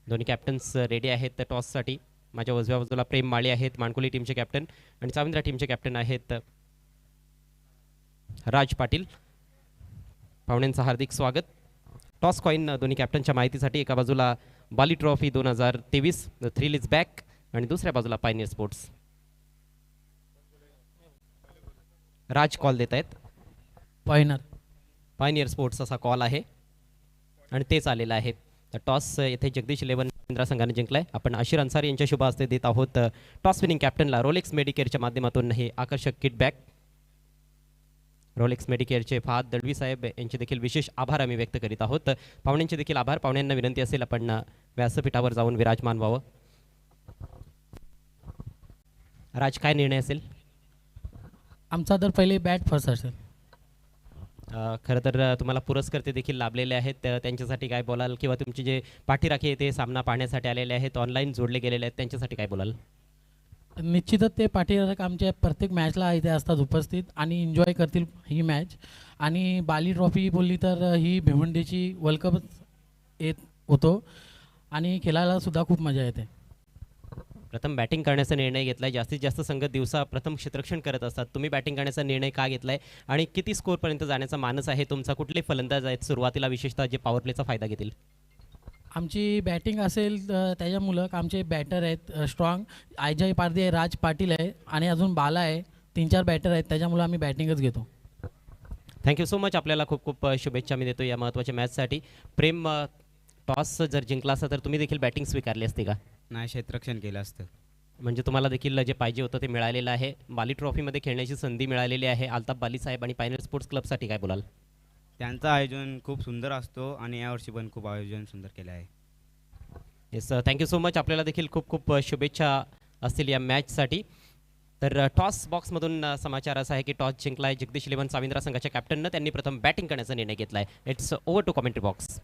दोन्ही कॅप्टन्स रेडी आहेत टॉससाठी. माझ्या उजव्या बाजूला प्रेम माळी आहेत माणकोली टीमचे कॅप्टन आणि चाविंद्रा टीमचे कॅप्टन आहेत राज पाटील. पाहुण्यांचं हार्दिक स्वागत. टॉस कॉईन दोन्ही कॅप्टनच्या माहितीसाठी एका बाजूला Bali trophy 2023 the thrill is back आणि दुसऱ्या बाजूला पायनियर स्पोर्ट्स. राज कॉल देत आहेत. पायनियर स्पोर्ट्स असा कॉल आहे आणि तेच आलेलं आहे. तर टॉस येथे जगदीश 11 इंद्रा संघाने जिंकलाय. आपण आशिर अन्सारी यांच्या शुभ हस्ते देत आहोत टॉस विनिंग कॅप्टनला रोलेक्स मेडिकेअरच्या माध्यमातून हे आकर्षक किटबॅक. रोलेक्स मेडिकेअरचे फहाद दळवी साहेब यांचे देखील विशेष आभार आम्ही व्यक्त करीत आहोत. पाहुण्यांचे देखील आभार. पाहुण्यांना विनंती असेल आपण व्यासपीठावर जाऊन विराजमान व्हावं. राज काय निर्णय असेल? आमचा तर पहिले बॅट फर्स्ट असेल. खरं तर तुम्हाला पुरस्कर्ते देखील लाभलेले आहेत त्यांच्यासाठी काय बोलाल किंवा तुमचे जे पाठीराखे ते सामना पाहण्यासाठी आलेले आहेत ऑनलाईन जोडले गेलेले आहेत त्यांच्यासाठी काय बोलाल? निश्चितच ते पाठीराख आमच्या प्रत्येक मॅचला इथे असतात उपस्थित आणि एन्जॉय करतील ही मॅच. आणि बाली ट्रॉफी बोलली तर ही भिवंडीची वर्ल्ड कप येत होतो आणि खेळायला सुद्धा खूप मजा येते. प्रथम बॅटिंग करण्याचा निर्णय घेतलाय. जास्तीत जास्त संघ दिवसा प्रथम क्षेत्ररक्षण करत असतात. तुम्ही बॅटिंग करण्याचा निर्णय का घेतलाय आणि किती स्कोअरपर्यंत जाण्याचा मानस आहे तुमचा? कुठले फलंदाज आहेत सुरुवातीला विशेषतः जे पॉवर प्लेचा फायदा घेतील? आमची बॅटिंग असेल तर त्याच्यामुळं आमचे बॅटर आहेत स्ट्रॉंग. अजय पारदी आहे, राज पाटील आहे आणि अजून बाला आहे. 3-4 बॅटर आहेत त्याच्यामुळं आम्ही बॅटिंगच घेतो. Thank you so much. आपल्याला खूप खूप शुभेच्छा मी देतो या महत्त्वाच्या मॅचसाठी. प्रेम, टॉस जर जिंकला असता तर तुम्ही देखील बॅटिंग स्वीकारली असते का? नाही, क्षेत्ररक्षण केलं असतं. म्हणजे तुम्हाला देखील जे पाहिजे होतं ते मिळालेलं आहे. बाली ट्रॉफीमध्ये खेळण्याची संधी मिळालेली आहे. अल्ताफ बाली साहेब आणि पायनियर स्पोर्ट्स क्लबसाठी काय बोलाल? त्यांचं आयोजन खूप सुंदर असतो आणि यावर्षी पण खूप आयोजन सुंदर केलं आहे. Yes, thank you so much. आपल्याला देखील खूप खूप शुभेच्छा असतील या मॅचसाठी. तर टॉस बॉक्समधून समाचार असा आहे की टॉस जिंकलाय जगदीश 11 साविंद्रा संघाच्या कॅप्टननं. त्यांनी प्रथम बॅटिंग करण्याचा निर्णय घेतलाय. It's over to commentary box.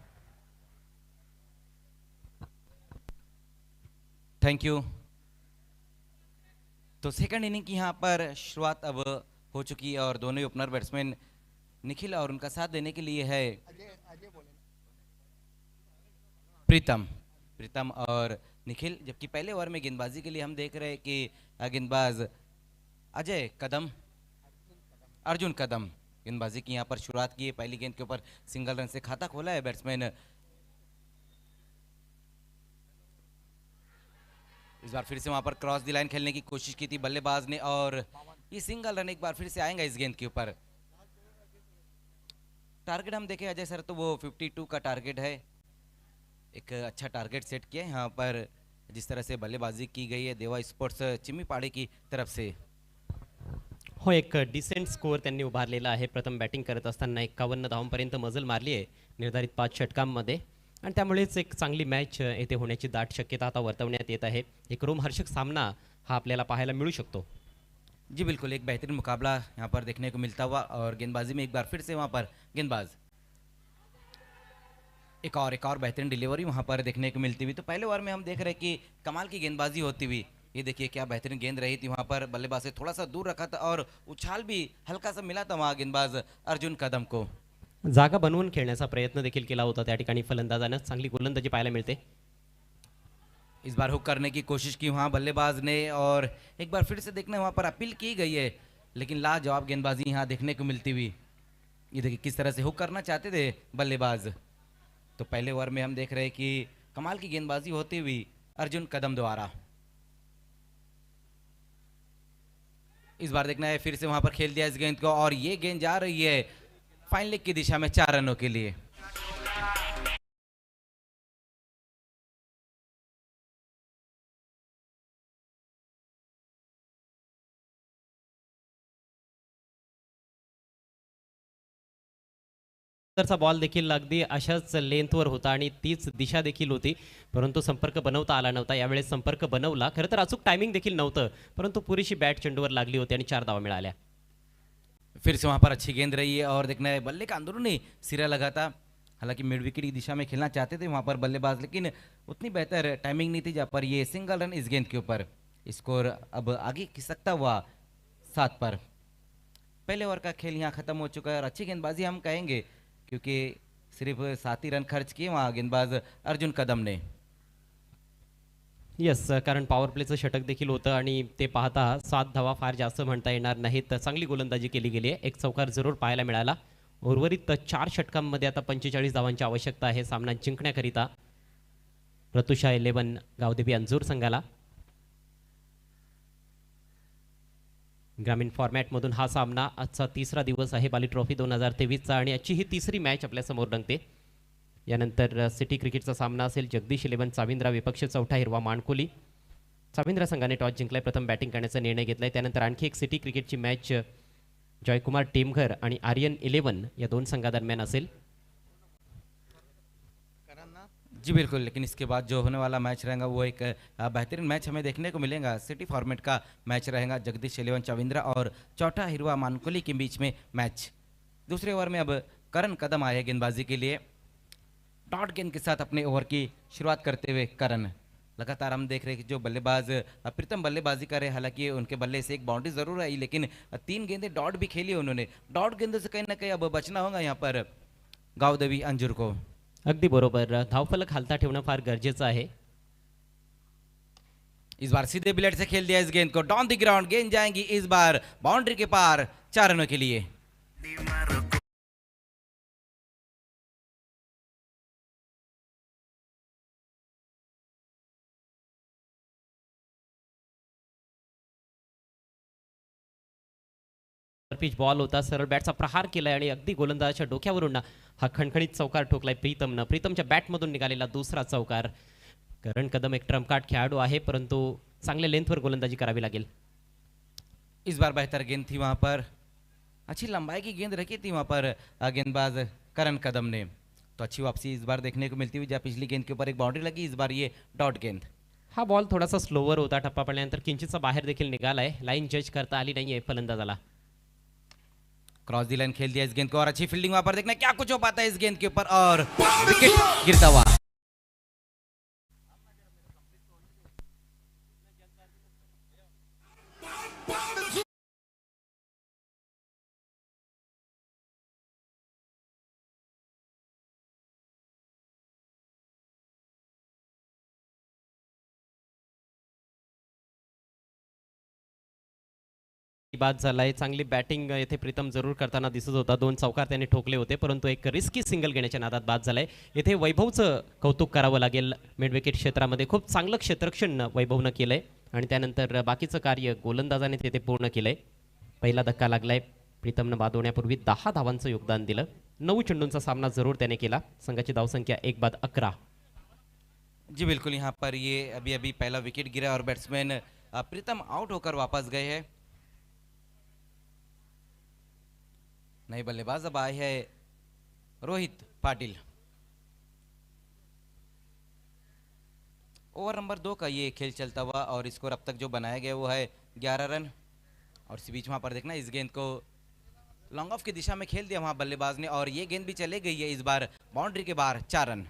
Thank you. तो सेकंड इनिंग की यहाँ पर शुरुआत अब हो चुकी है और दोनों ही ओपनर बैट्समैन निखिल और उनका साथ देने के लिए है प्रीतम और निखिल. जबकि पहले ओवर में गेंदबाजी के लिए हम देख रहे हैं कि गेंदबाज अर्जुन कदम गेंदबाजी की यहाँ पर शुरुआत की है. पहली गेंद के ऊपर सिंगल रन से खाता खोला है बैट्समैन. इस बार फिर से वहां पर क्रॉस द लाइन खेलने की कोशिश की थी बल्लेबाज ने और ये सिंगल रन एक बार फिर से आएगा इस गेंद के ऊपर. टारगेट हम देखें अजय सर तो वो 52 का टारगेट है. एक अच्छा टारगेट सेट किया है यहाँ पर जिस तरह से बल्लेबाजी की गई है देवा स्पोर्ट्स चिम्मीपाड़े की तरफ से. हो, एक डिसेंट स्कोअर त्यांनी उभारलेला आहे. प्रथम बॅटिंग करत असताना 51 धावांपर्यंत मजल मारली आहे निर्धारित 5 षटकांमध्ये आणि त्यामुळेच एक चांगली मॅच येथे होण्याची दाट शक्यता आता वर्तवण्यात येत आहे. एक रोमहर्षक सामना हा आपल्याला पाहायला मिळू शकतो. जी बिल्कुल, एक बेहतरीन मुकाबला यहाँ पर देखने को मिलता हुआ और गेंदबाजी में एक बार फिर से वहाँ पर गेंदबाज एक और बेहतरीन डिलीवरी वहाँ पर देखने को मिलती हुई. तो पहले ओवर में हम देख रहे हैं कि कमाल की गेंदबाजी होती हुई. ये देखिए क्या बेहतरीन गेंद रही थी वहाँ पर. बल्लेबाज से थोड़ा सा दूर रखा था और उछाल भी हल्का सा मिला था वहाँ गेंदबाज अर्जुन कदम को. जागा बनवून खेळण्याचा प्रयत्न देखील केला होता त्या ठिकाणी फलंदाजानं. चांगली गोलंदाजी पाहायला मिळते. इस बार हुक करने की कोशिश की वहाँ बल्लेबाज ने और एक बार फिर से देखना वहाँ पर अपील की गई है लेकिन लाजवाब गेंदबाजी यहाँ देखने को मिलती हुई. ये देखिए किस तरह से हुक करना चाहते थे बल्लेबाज. तो पहले ओवर में हम देख रहे हैं कि कमाल की गेंदबाजी होती हुई अर्जुन कदम द्वारा. इस बार देखना है फिर से वहां पर खेल दिया इस गेंद को और ये गेंद जा रही है फाइन लेग की दिशा में 4 रनों के लिए. तरचा बॉल देखील अगदी अशाच लेंथवर होता आणि तीच दिशा देखील होती परंतु संपर्क बनवता आला नव्हता. यावेळेस संपर्क बनवला. खरं तर अचूक टायमिंग देखील नव्हतं परंतु पुरेशी बॅट चेंडूवर लागली होती आणि 4 धावा मिळाल्या. फिर से वहां पर अच्छी गेंद रही है और देखना है बल्ले का अंदरूनी सिरा लगा था. हालांकि मिड विकेट की दिशा में खेलना चाहते थे वहां पर बल्लेबाज लेकिन उतनी बेहतर टाइमिंग नहीं थी जहाँ पर ये सिंगल रन इस गेंद के ऊपर. स्कोर अब आगे खिसकता हुआ 7 पर. पहले ओवर का खेल यहाँ खत्म हो चुका है और अच्छी गेंदबाजी हम कहेंगे क्योंकि सिर्फ 7 ही रन खर्च किए वहाँ गेंदबाज अर्जुन कदम ने. येस, कारण पॉवर प्लेचं षटक देखील होतं आणि ते पाहता 7 धावा फार जास्त म्हणता येणार नाहीत. चांगली गोलंदाजी केली गेली आहे. एक चौकार जरूर पाहायला मिळाला. उर्वरित 4 षटकांमध्ये आता 45 धावांची आवश्यकता आहे सामना जिंकण्याकरिता प्रतुषा 11 गावदेवी अंजूर संघाला. ग्रामीण फॉर्मॅटमधून हा सामना आजचा तिसरा दिवस आहे बाली ट्रॉफी 2023चा आणि आजची ही तिसरी मॅच आपल्यासमोर रंगते. यानंतर सिटी क्रिकेटचा सामना असेल जगदीश 11 चाविंद्रा विपक्ष चौथा हिरवा माणकोली. चाविंद्रा संघाने टॉस जिंकलाय, प्रथम बॅटिंग करण्याचा निर्णय घेतलाय. त्यानंतर आणखी एक सिटी क्रिकेटची मॅच जयकुमार टेमघर आणि आर्यन 11 या दोन संघादरम्यान असेल. जी बिल्कुल, लेकिन इसके बाद जो होने वाला मैच रहेगा वो एक बेहतरीन मैच हमें देखने को मिलेगा. सिटी फॉर्मेट का मैच रहेगा, जगदीश 11 चाविंद्रा और चौथा हिरवा मानकोली के बीच में मैच. दूसरे ओवर में अब करण कदम आए गेंदबाजी के लिए. डॉट गेंद के साथ अपने ओवर की शुरुआत करते हुए करण. लगातार हम देख रहे हैं कि जो बल्लेबाज प्रीतम बल्लेबाजी कर रहे हैं, हालांकि उनके बल्ले से एक बाउंड्री जरूर आई, लेकिन 3 गेंदें डॉट भी खेली उन्होंने. डॉट गेंदों से कहीं ना कहीं अब बचना होगा यहाँ पर गावदेवी अंजूर को. अगदी बरोबर, धावफलक हालता ठेवणं फार गरजेचं आहे. इस बार सीधे बिलेट से खेल दिया इस गेंद को. डाउन द ग्राउंड गेंद जाएंगी इस बार बाउंड्री के पार 4 रनों के लिए. पिच बॉल होता, सरळ बॅटचा प्रहार केलाय आणि अगदी गोलंदाजाच्या डोक्यावरून हा खणखणीत चौकार ठोकलाय प्रीतमनं. प्रीतमच्या बॅटमधून निघालेला दुसरा चौकार. करण कदम एक ट्रम्प कार्ड खेळाडू आहे, परंतु चांगल्या लेंथवर गोलंदाजी करावी लागेल. इस बार बेहतर गेंद थी वहां पर, अच्छी लंबाई की गेंद रखी थी वहां पर गेंदबाज करण कदम ने. तो अच्छी वापसी इस बार देखने को मिलती हुई, जहाँ पिछली गेंद के ऊपर एक बाउंड्री लगी, इस बार ये डॉट गेंद. हा बॉल थोडासा स्लोवर होता, टप्पा पडल्यानंतर किंचितचा बाहेर देखील निघालाय. लाईन जज करता आली नाहीये फलंदाजाला. क्रॉस दी लाइन खेल दिया इस गेंद को और अच्छी फील्डिंग वहां पर, देखना क्या कुछ हो पाता है इस गेंद के ऊपर और विकेट गिरता हुआ. बाद झालाय. चांगली बॅटिंग येथे प्रीतम जरूर करताना दिसत होता. 2 चौकार त्याने ठोकले होते, परंतु एक रिस्की सिंगल घेण्याच्या नादात बाद झालाय. येथे वैभवचं कौतुक करावं लागेल. मिड विकेट क्षेत्रामध्ये खूप चांगलं क्षेत्ररक्षण वैभवनं केलंय आणि त्यानंतर बाकीचं कार्य गोलंदाजाने तेथे पूर्ण केलंय. पहिला धक्का लागलाय. प्रीतमनं बाद होण्यापूर्वी 10 धावांचं योगदान दिलं. 9 चेंडूंचा सामना जरूर त्याने केला. संघाची धावसंख्या 1 बाद 11. जी बिल्कुल, यहाँ पर ये अभी अभी पहला विकेट गिरा और बैट्समैन प्रीतम आउट होकर वापस गए हैं. नए बल्लेबाज अब आए हैं रोहित पाटिल. ओवर नंबर 2 का ये खेल चलता हुआ और स्कोर अब तक जो बनाया गया वो है 11 रन. और इसी बीच वहां पर देखना इस गेंद को लॉन्ग ऑफ की दिशा में खेल दिया वहां बल्लेबाज ने और ये गेंद भी चले गई है इस बार बाउंड्री के बाहर. 4 रन.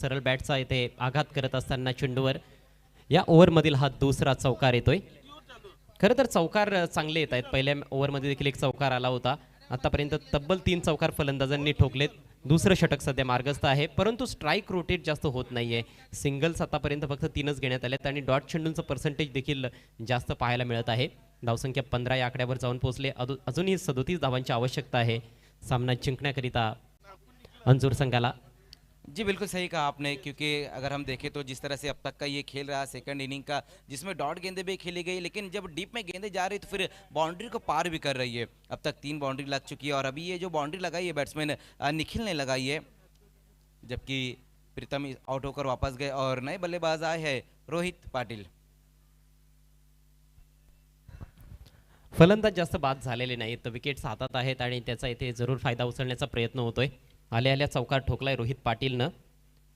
सरळ बॅटचा येथे आघात करत असताना चेंडूवर या ओव्हरमधील हा दुसरा चौकार येतोय. खरं तर चौकार चांगले येत आहेत. पहिल्या ओव्हरमध्ये देखील एक चौकार आला होता. आतापर्यंत तब्बल 3 चौकार फलंदाजांनी ठोकलेत. दुसरं षटक सध्या मार्गस्थ आहे, परंतु स्ट्राईक रोटेट जास्त होत नाहीये. सिंगल्स आतापर्यंत फक्त 3च घेण्यात आलेत आणि डॉट चेंडूंचं पर्सेंटेज देखील जास्त पाहायला मिळत आहे. धावसंख्या 15 या आकड्यावर जाऊन पोहोचले. अजूनही 37 धावांची आवश्यकता आहे सामना जिंकण्याकरिता अंजूर संघाला. जी बिल्कुल सही कहा आपने, क्योंकि अगर हम देखें तो जिस तरह से अब तक का ये खेल रहा सेकंड इनिंग का, जिसमें डॉट गेंदें भी खेली गई, लेकिन जब डीप में गेंदें जा रही तो फिर बाउंड्री को पार भी कर रही है. अब तक 3 बाउंड्री लग चुकी है और अभी ये जो बाउंड्री लगाई है बैट्समैन निखिल ने लगाई है, जबकि प्रीतम आउट होकर वापस गए और नए बल्लेबाज आए हैं रोहित पाटिल. फलंदाज जास्त बाद झालेले नाहीत. विकेट्स हातात आहेत आणि त्याचा इथे जरूर फायदा उचलण्याचा प्रयत्न होतोय. आल्या चौकार ठोकलाय रोहित पाटीलनं.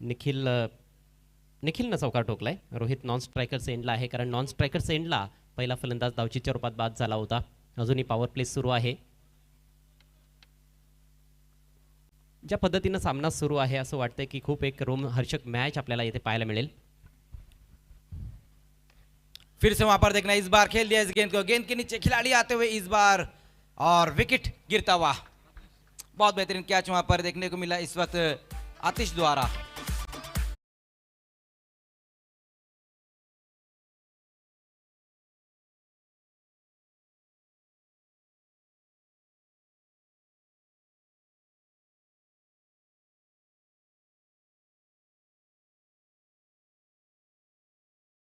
निखिलनं चौकार ठोकलाय. रोहित नॉन स्ट्रायकर सेंडला आहे, कारण नॉन स्ट्रायकर सेंडला पहिला फलंदाज धावचीच्या रूपात बाद झाला होता. अजूनही पॉवर प्ले सुरू आहे. ज्या पद्धतीनं सामना सुरू आहे असं वाटतंय की खूप एक रोमहर्षक मॅच आपल्याला इथे पाहायला मिळेल. फिर से वहां पर देखना, इस बार खेल दिया इस गेंद को, गेंद के नीचे खिलाड़ी आते हुए इस बार, और विकेट गिरता हुआ। बहुत बेहतरीन कैच वहां पर देखने को मिला इस वक्त आतिश द्वारा।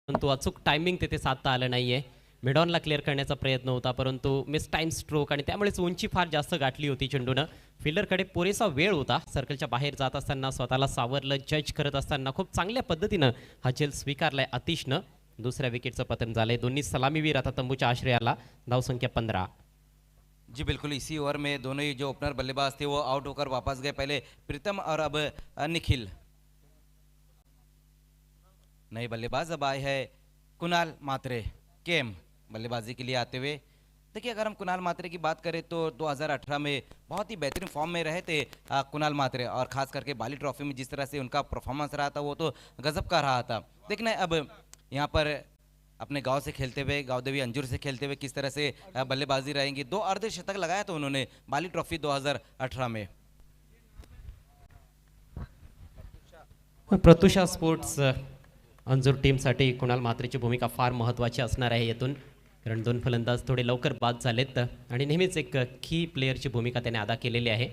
परंतु अचूक टायमिंग तिथे साधता आलं नाहीये. मिडॉनला क्लिअर करण्याचा प्रयत्न होता, परंतु मिस टाइम स्ट्रोक आणि त्यामुळेच उंची फार जास्त गाठली होती चेंडूनं. फिल्डरकडे पुरेसा वेळ होता. सर्कलच्या बाहेर जात असताना स्वतःला सावरलं, जज करत असताना खूप चांगल्या पद्धतीनं हा झेल स्वीकारलाय आतिशनं. दुसऱ्या विकेटचं पतन झालंय. दोन्ही सलामीवीर आता तंबूच्या आश्रयाला. धावसंख्या 15. जी बिल्कुल, इसी ओवर में दोनों ही जो ओपनर बल्लेबाज थे वो आउट होकर वापस गए, पहले प्रीतम और अब निखिल। नए बल्लेबाज अब आए हैं कुणाल मात्रे, केम बल्लेबाजी के लिए आते हुए। देखिए, अगर हम कुणाल मात्रे की बात करें तो 2018 में बहुत ही बेहतरीन फॉर्म में रहे थे कुणाल मात्रे, और खास करके बाली ट्रॉफी में जिस तरह से उनका परफॉर्मेंस रहा था वो तो गजब का रहा था। देखना है अब यहाँ पर अपने गांव से खेलते हुए, गांवदेवी अंजूर से खेलते हुए किस तरह से बल्लेबाजी रहेंगी। 2 अर्धशतक लगाया था उन्होंने बाली ट्रॉफी 2018 में। प्रतुषा स्पोर्ट्स अंजूर टीमसाठी कुणाल मात्रेची भूमिका फार महत्त्वाची असणार आहे येथून, कारण 2 फलंदाज थोडे लवकर बाद झालेत आणि नेहमीच एक की प्लेयरची भूमिका त्याने अदा केलेली आहे.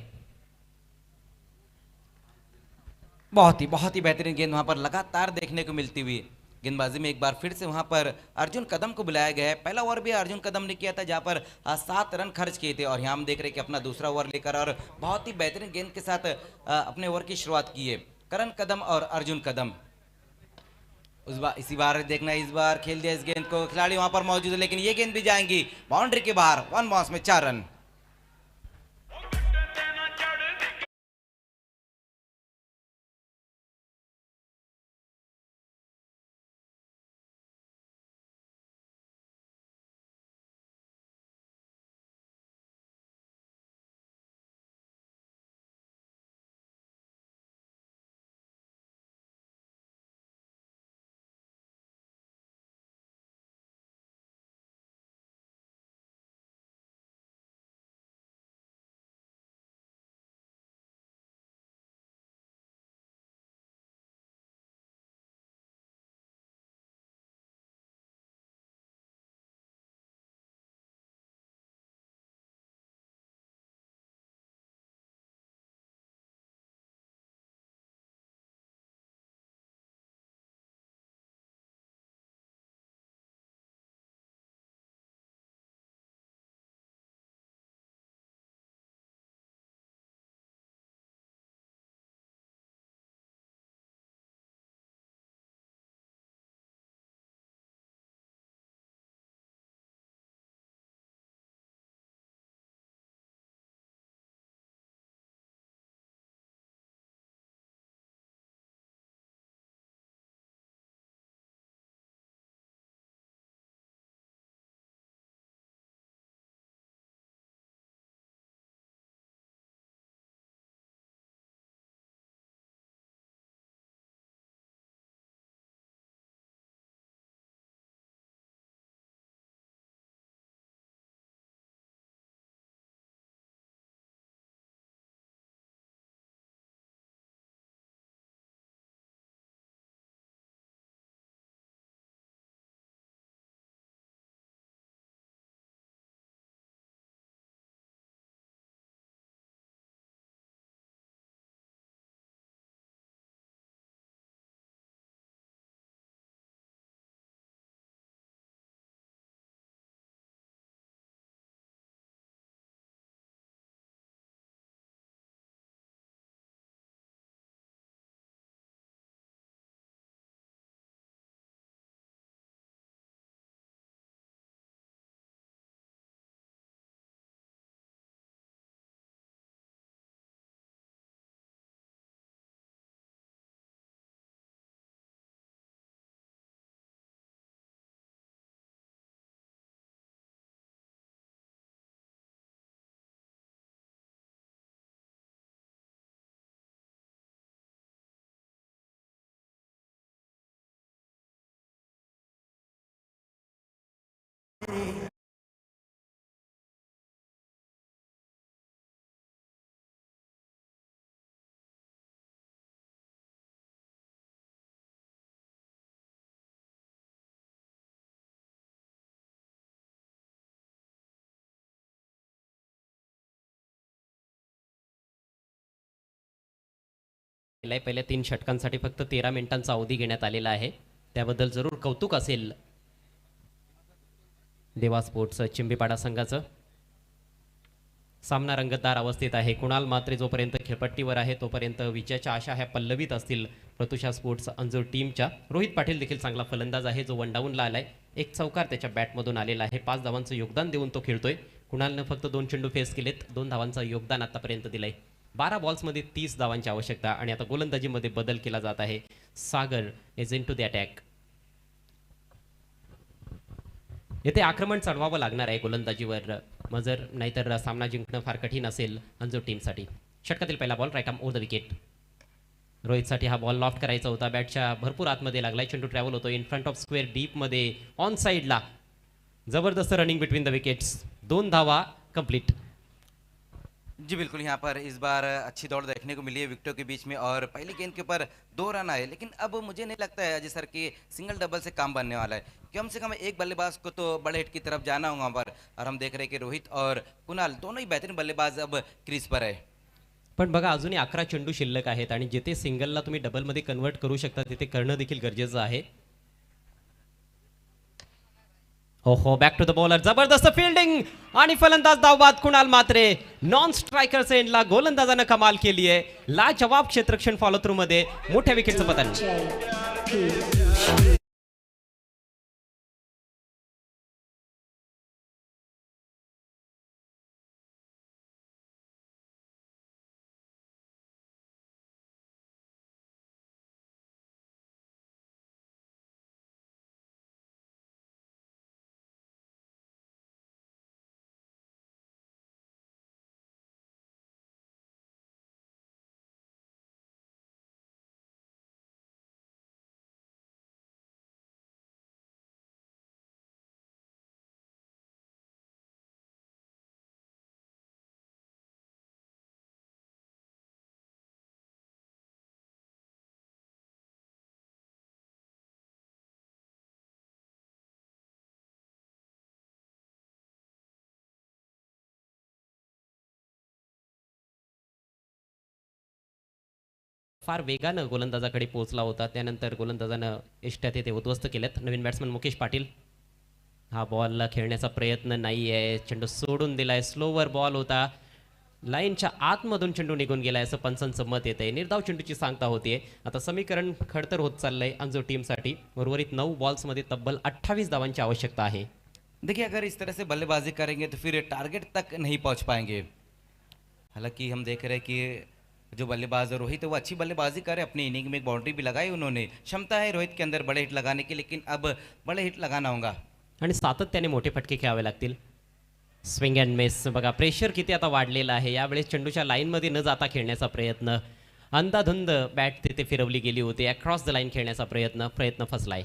बहुत ही बेहतरीन गेंद वहां पर लगातार देखने को मिलती हुई। गेंदबाजी में एक बार फिर से वहां पर अर्जुन कदम को बुलाया गया है। पहला ओवर भी अर्जुन कदम ने किया था जहां पर 7 रन खर्च किए थे, और यहाँ हम देख रहे हैं कि अपना दूसरा ओवर लेकर और बहुत ही बेहतरीन गेंद के साथ अपने ओवर की शुरुआत की है करण कदम और अर्जुन कदम। इसी बार देखना, इस बार खेल दिया इस गेंद को, खिलाड़ी वहां पर मौजूद है लेकिन ये गेंद भी जाएंगी बाउंड्री के बाहर। 1 बॉल्स में 4 रन। आहे. पहिल्या 3 षटकांसाठी फक्त 13 मिनिटांचा अवधी घेण्यात आलेला आहे. त्याबद्दल जरूर कौतुक असेल देवा स्पोर्ट्स चिंबीपाडा संघाचं. सामना रंगतदार अवस्थेत आहे. कुणाल मात्रे जोपर्यंत खेळपट्टीवर आहे तोपर्यंत विजयाच्या आशा ह्या पल्लवीत असतील प्रतुषा स्पोर्ट्स अंजूर टीमच्या. रोहित पाटील देखील चांगला फलंदाज आहे जो वनडाऊनला आलाय. एक चौकार त्याच्या बॅटमधून आलेला आहे. 5 धावांचं योगदान देऊन तो खेळतोय. कुणालनं फक्त 2 चेंडू फेस केलेत. 2 धावांचं योगदान आतापर्यंत दिलंय. 12 बॉल्समध्ये 30 धावांची आवश्यकता आणि आता गोलंदाजीमध्ये बदल केला जात आहे. Sagar is into the attack. येथे आक्रमण चढवावं लागणार आहे गोलंदाजीवर मजर, नाहीतर सामना जिंकणं फार कठीण असेल अंजूर टीमसाठी. षटकातील पहिला ball right arm over the wicket. रोहितसाठी हा बॉल लॉफ्ट करायचा होता. बॅटच्या भरपूर आतमध्ये लागलाय. चेंडू ट्रॅव्हल होतो इन फ्रंट ऑफ स्क्वेअर डीपमध्ये ऑन साईडला. जबरदस्त रनिंग बिटवीन द विकेट्स. 2 धावा कंप्लीट. जी बिल्कुल, यहाँ पर इस बार अच्छी दौड़ देखने को मिली है विकेटों के बीच में और पहली गेंद के ऊपर 2 रन आए, लेकिन अब मुझे नहीं लगता है अजय सर कि सिंगल डबल से काम बनने वाला है. कम से कम एक बल्लेबाज को तो बड़े हिट की तरफ जाना होगा वहाँ पर, और हम देख रहे हैं कि रोहित और कुणाल दोनों ही बेहतरीन बल्लेबाज अब क्रीज पर है. पण बघा अजूनही 11 चेंडू शिल्लक आहेत आणि जिथे सिंगलला तुम्ही डबलमध्ये कन्वर्ट करू शकता तिथे करणं देखील गरजेचं आहे. हो बॅक टू द बॉलर. जबरदस्त फिल्डिंग आणि फलंदाज धावबाद कुणाल मात्रे. नॉन स्ट्रायकर एंडला गोलंदाजानं कमाल केली आहे. लाजवाब क्षेत्ररक्षण फॉलो थ्रू मध्ये मोठ्या विकेटचं पतन. फार वेगानं गोलंदाजाकडे पोहोचला होता. त्यानंतर गोलंदाजानं इष्ट्या ते उद्ध्वस्त केलेत. नवीन बॅट्समन मुकेश पाटील. हा बॉल खेळण्याचा प्रयत्न नाही आहे. चेंडू सोडून दिलाय. स्लोवर बॉल होता. लाईनच्या आतमधून चेंडू निघून गेलाय असं पंचांचं मत येत आहे. निर्धाव चेंडूची सांगता होतीये. आता समीकरण खडतर होत चाललंय अंजूर टीमसाठी. उर्वरित 9 बॉल्समध्ये तब्बल 28 धावांची आवश्यकता आहे. देखिए, अगर इस तरह से बल्लेबाजी करेंगे तो फिर टारगेट तक नहीं पहुंच पाएंगे. हालांकि हम देख रहे हैं कि जो बल्लेबाज रोहित है वो अच्छी बल्लेबाजी करे. अपनी इनिंग में एक बाउंड्री भी लगाई उन्होंने. क्षमता है रोहित के अंदर बड़े हिट लगाने की, लेकिन अब बड़े हिट लगाना होगा आणि सातत्याने मोठे फटके खेळावे लागतील. Swing and miss. बघा प्रेशर किती आता वाढलेलं आहे. यावेळेस चेंडूच्या लाईनमध्ये न जाता खेळण्याचा प्रयत्न. अंधाधुंद बॅट तिथे फिरवली गेली होती. अक्रॉस द लाईन खेळण्याचा प्रयत्न फसलाय.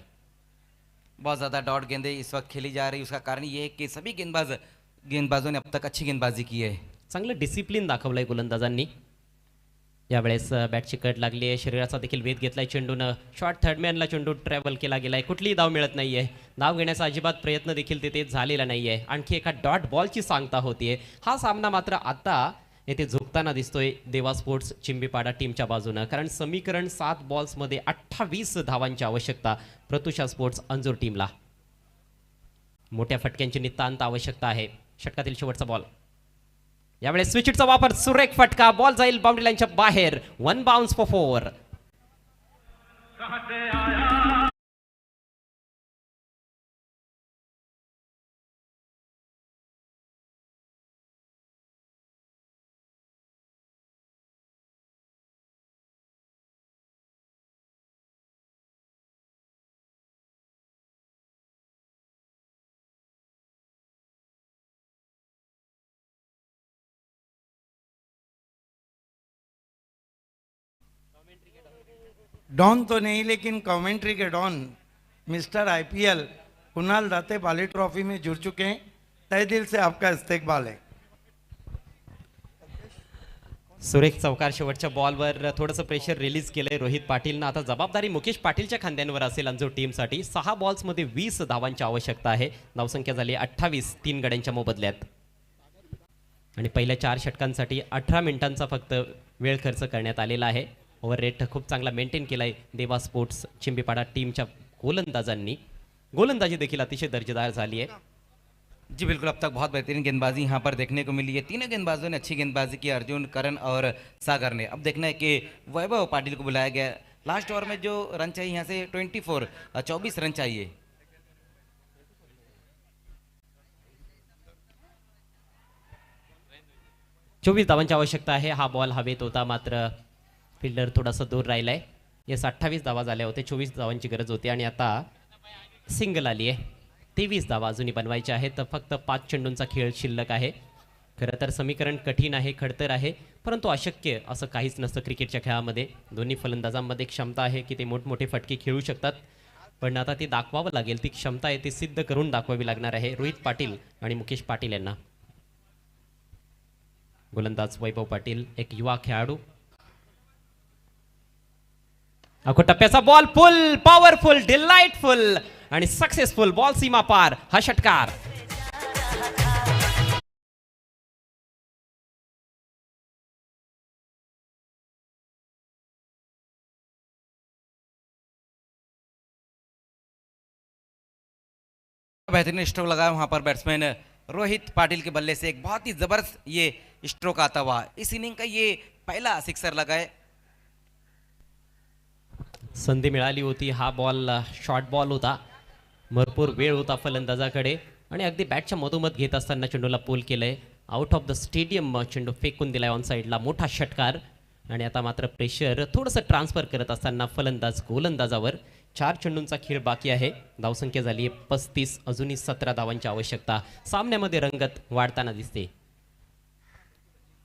बहुत ज़्यादा डॉट गेंदें इस वक्त खेली जा रही. उसका कारण ये है कि सभी गेंदबाजों ने अब तक अच्छी गेंदबाजी की है. चांगलं डिसिप्लिन दाखवलंय गोलंदाजांनी. यावेळेस बॅटची कट लागली आहे. शरीराचा देखील वेध घेतलाय चेंडूनं. शॉर्ट थर्डमॅनला चेंडू ट्रॅव्हल केला गेलाय. कुठलीही धाव मिळत नाहीये. धाव घेण्याचा अजिबात प्रयत्न देखील तिथे झालेला नाहीये. आणखी एका डॉट बॉलची सांगता होतीये. हा सामना मात्र आता येथे झुकताना दिसतोय देवा स्पोर्ट्स चिंबीपाडा टीमच्या बाजूनं, कारण समीकरण 7 बॉल्समध्ये 28 धावांची आवश्यकता प्रतुषा स्पोर्ट्स अंजूर टीमला. मोठ्या फटक्यांची नितांत आवश्यकता आहे. षटकातील शेवटचा बॉल. यावेळेस स्विचचा वापर. सुरेख फटका. बॉल जाईल बाउंड्री लाईनच्या बाहेर. 1 बाउन्स फॉर 4. डॉन तो नहीं लेकिन कमेंट्री के don mister IPL Kunal Date Bali trophy में जुड़ चुके हैं. तहे दिल से आपका इस्तेकबाल है. सुरेख चौकार. शेवटच्या बॉलवर थोडंसं प्रेशर रिलीज केलंय रोहित पाटीलनं. आता जबाबदारी मुकेश पाटीलच्या खांद्यांवर असेल अंजूर टीमसाठी. 6 बॉल्समध्ये 20 धावांची आवश्यकता आहे. धावसंख्या झाली 28 3 गड्यांच्या मोबदल्यात. आणि पहिल्या 4 षटकांसाठी 18 मिनिटांचा फक्त वेळ खर्च करण्यात आलेला आहे. ओव्हर रेट खूप चांगला मेंटेन केला आहे देवा स्पोर्ट्स चिंबीपाडा टीमच्या गोलंदाजांनी. गोलंदाजी देखील अतिशय दर्जेदार झाली आहे. जी बिल्कुल, अब तक बहुत बेहतरीन गेंदबाजी यहाँ पर देखने को मिली है. तीनों गेंदबाजों ने अच्छी गेंदबाजी की, अर्जुन, करण और सागर ने. अब देखना है कि वैभव पाटिल को बुलाया गया. लास्ट ओवर में जो रन चाहिए यहाँ से 24 रन चाहिए. 24 धावांची आवश्यकता आहे. हा बॉल हवेत होता मात्र फिल्डर थोडासा दूर राहिलाय. येस 28 धावा झाल्या होते, 24 धावांची गरज होती आणि आता सिंगल आली आहे. 23 धावा अजूनही बनवायच्या आहेत. फक्त 5 चेंडूंचा खेळ शिल्लक आहे. खरं तर समीकरण कठीण आहे, खडतर आहे, परंतु अशक्य असं काहीच नसतं क्रिकेटच्या खेळामध्ये. दोन्ही फलंदाजांमध्ये क्षमता आहे की ते मोठमोठे फटके खेळू शकतात, पण आता ते दाखवावं लागेल. ती क्षमता आहे ती सिद्ध करून दाखवावी लागणार आहे रोहित पाटील आणि मुकेश पाटील यांना. गोलंदाज वैभव पाटील एक युवा खेळाडू. अखो टप्प्याचा बॉल फुल पॉवरफुल डिलाइटफुल आणि सक्सेसफुल बॉल सीमा पार. हा षटकार बेहतरीन स्ट्रोक लगाया वहां पर बैट्समैन रोहित पाटिल के बल्ले से. एक बहुत ही जबरदस्त ये स्ट्रोक आता हुआ. इस इनिंग का ये पहला सिक्सर लगाए. संधी मिळाली होती. हा बॉल शॉर्ट बॉल होता, भरपूर वेळ होता फलंदाजाकडे आणि अगदी बॅटच्या मधोमध घेत असताना चेंडूला पोल केलंय. आउट ऑफ द स्टेडियम चेंडू फेकून दिलाय ऑन साईडला. मोठा षटकार. आणि आता मात्र प्रेशर थोडंसं ट्रान्सफर करत असताना फलंदाज गोलंदाजावर. 4 चेंडूंचा खेळ बाकी आहे. धावसंख्या झाली आहे 35. अजूनही 17 धावांची आवश्यकता. सामन्यामध्ये रंगत वाढताना दिसते.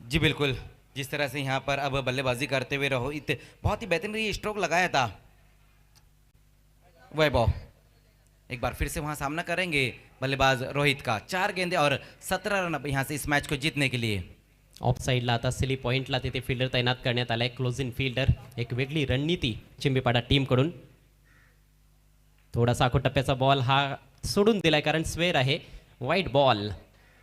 जी बिल्कुल, जिस तरह से यहाँ पर अब बल्लेबाजी करते हुए रोहित बहुत ही बेहतरीन स्ट्रोक लगाया था. वैभव एक बार फिर से वहां सामना करेंगे बल्लेबाज रोहित का. 4 गेंदे और 17 रन अब यहाँ से इस मैच को जीतने के लिए. ऑफ साईडला आता सिली पॉइंटला तिथे फिल्डर तैनात करण्यात आलाय. Close in fielder. एक वेगळी रणनीती चिंबीपाडा टीमकडून. थोडासा टप्प्याचा बॉल हा सोडून दिलाय कारण स्वेअर आहे. वाईट बॉल.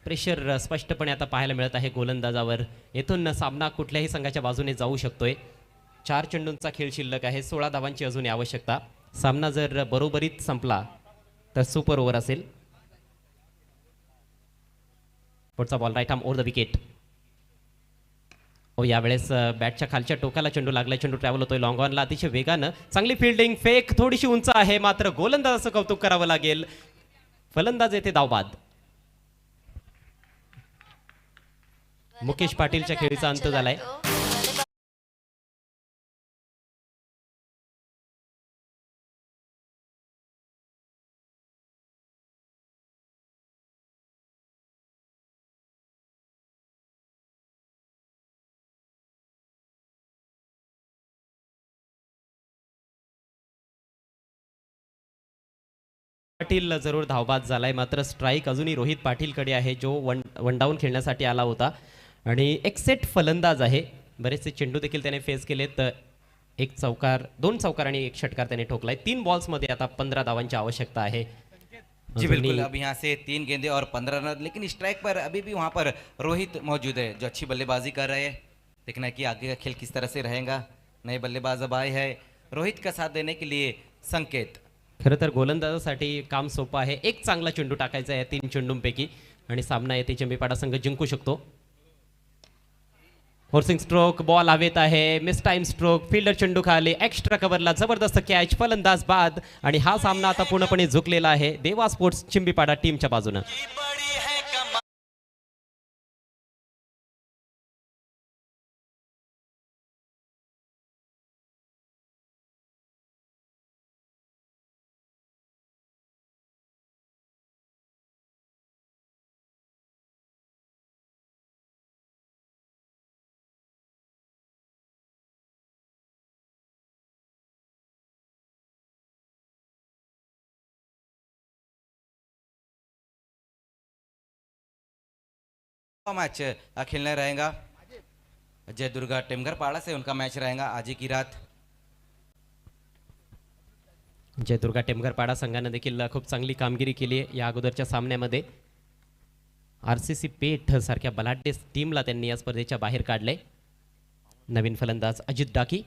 प्रेशर स्पष्टपणे आता पाहायला मिळत आहे गोलंदाजावर. येथून सामना कुठल्याही संघाच्या बाजूने जाऊ शकतोय. 4 चेंडूंचा खेळ शिल्लक आहे. 16 धावांची अजूनही आवश्यकता. सामना जर बरोबरीत संपला तर सुपर ओव्हर असेल. पुढचा ball right arm over the wicket. यावेळेस बॅटच्या खालच्या टोकाला चेंडू लागलाय. चेंडू ट्रॅव्हल होतोय लॉंग ऑनला अतिशय वेगानं. चांगली फिल्डिंग. फेक थोडीशी उंच आहे मात्र गोलंदाजाचं कौतुक करावं लागेल. फलंदाज येथे धावबाद. मुकेश पाटीलच्या खेळीचा अंत झालाय. पाटील जरूर धावबाद झालाय मात्र स्ट्राईक अजूनही रोहित पाटीलकडे आहे जो वन डाऊन खेळण्यासाठी आला होता आणि एक सेट फलंदाज आहे. बरेचसे चेंडू देखील त्याने फेस केलेत. 1 चौकार 2 चौकार आणि 1 षटकार त्याने ठोकलाय. 3 बॉल्समध्ये आता 15 धावांची आवश्यकता आहे. जी बिल्कुल, अब यहाँ से 3 गेंदे और 15 रन. लेकिन स्ट्राइक पर अभी भी वहाँ पर रोहित मौजूद है जो अच्छी बल्लेबाजी कर रहे हैं. देखना है कि आगे का खेल किस तरह से रहेगा. नए बल्लेबाज अब आए हैं रोहित का साथ देने के लिए. संकेत खरं तर गोलंदाजासाठी काम सोपं आहे. 1 चांगला चेंडू टाकायचा आहे 3 चेंडूंपैकी आणि सामना येथे चिंबीपाडा संघ जिंकू शकतो. Forcing stroke. बॉल हवेत आहे. Miss time stroke. फिल्डर चेंडू खाली. एक्स्ट्रा कव्हरला जबरदस्त कॅच. फलंदाज बाद आणि हा सामना आता पूर्णपणे झुकलेला आहे देवा स्पोर्ट्स चिंबीपाडा टीमच्या बाजूने. मैच खेलने रहेगा. जय दुर्गा टेमघर पाड़ा से उनका मैच रहेगा आज ही की रात. जय दुर्गा टेमघरपाडा संघाने देखील खूप चांगली कामगिरी केली आहे या अगोदरच्या सामन्यामध्ये. RCC पेठ सारख्या बलाढ्य टीमला त्यांनी या स्पर्धेच्या बाहेर काढले. नवीन फलंदाज अजित डाकी.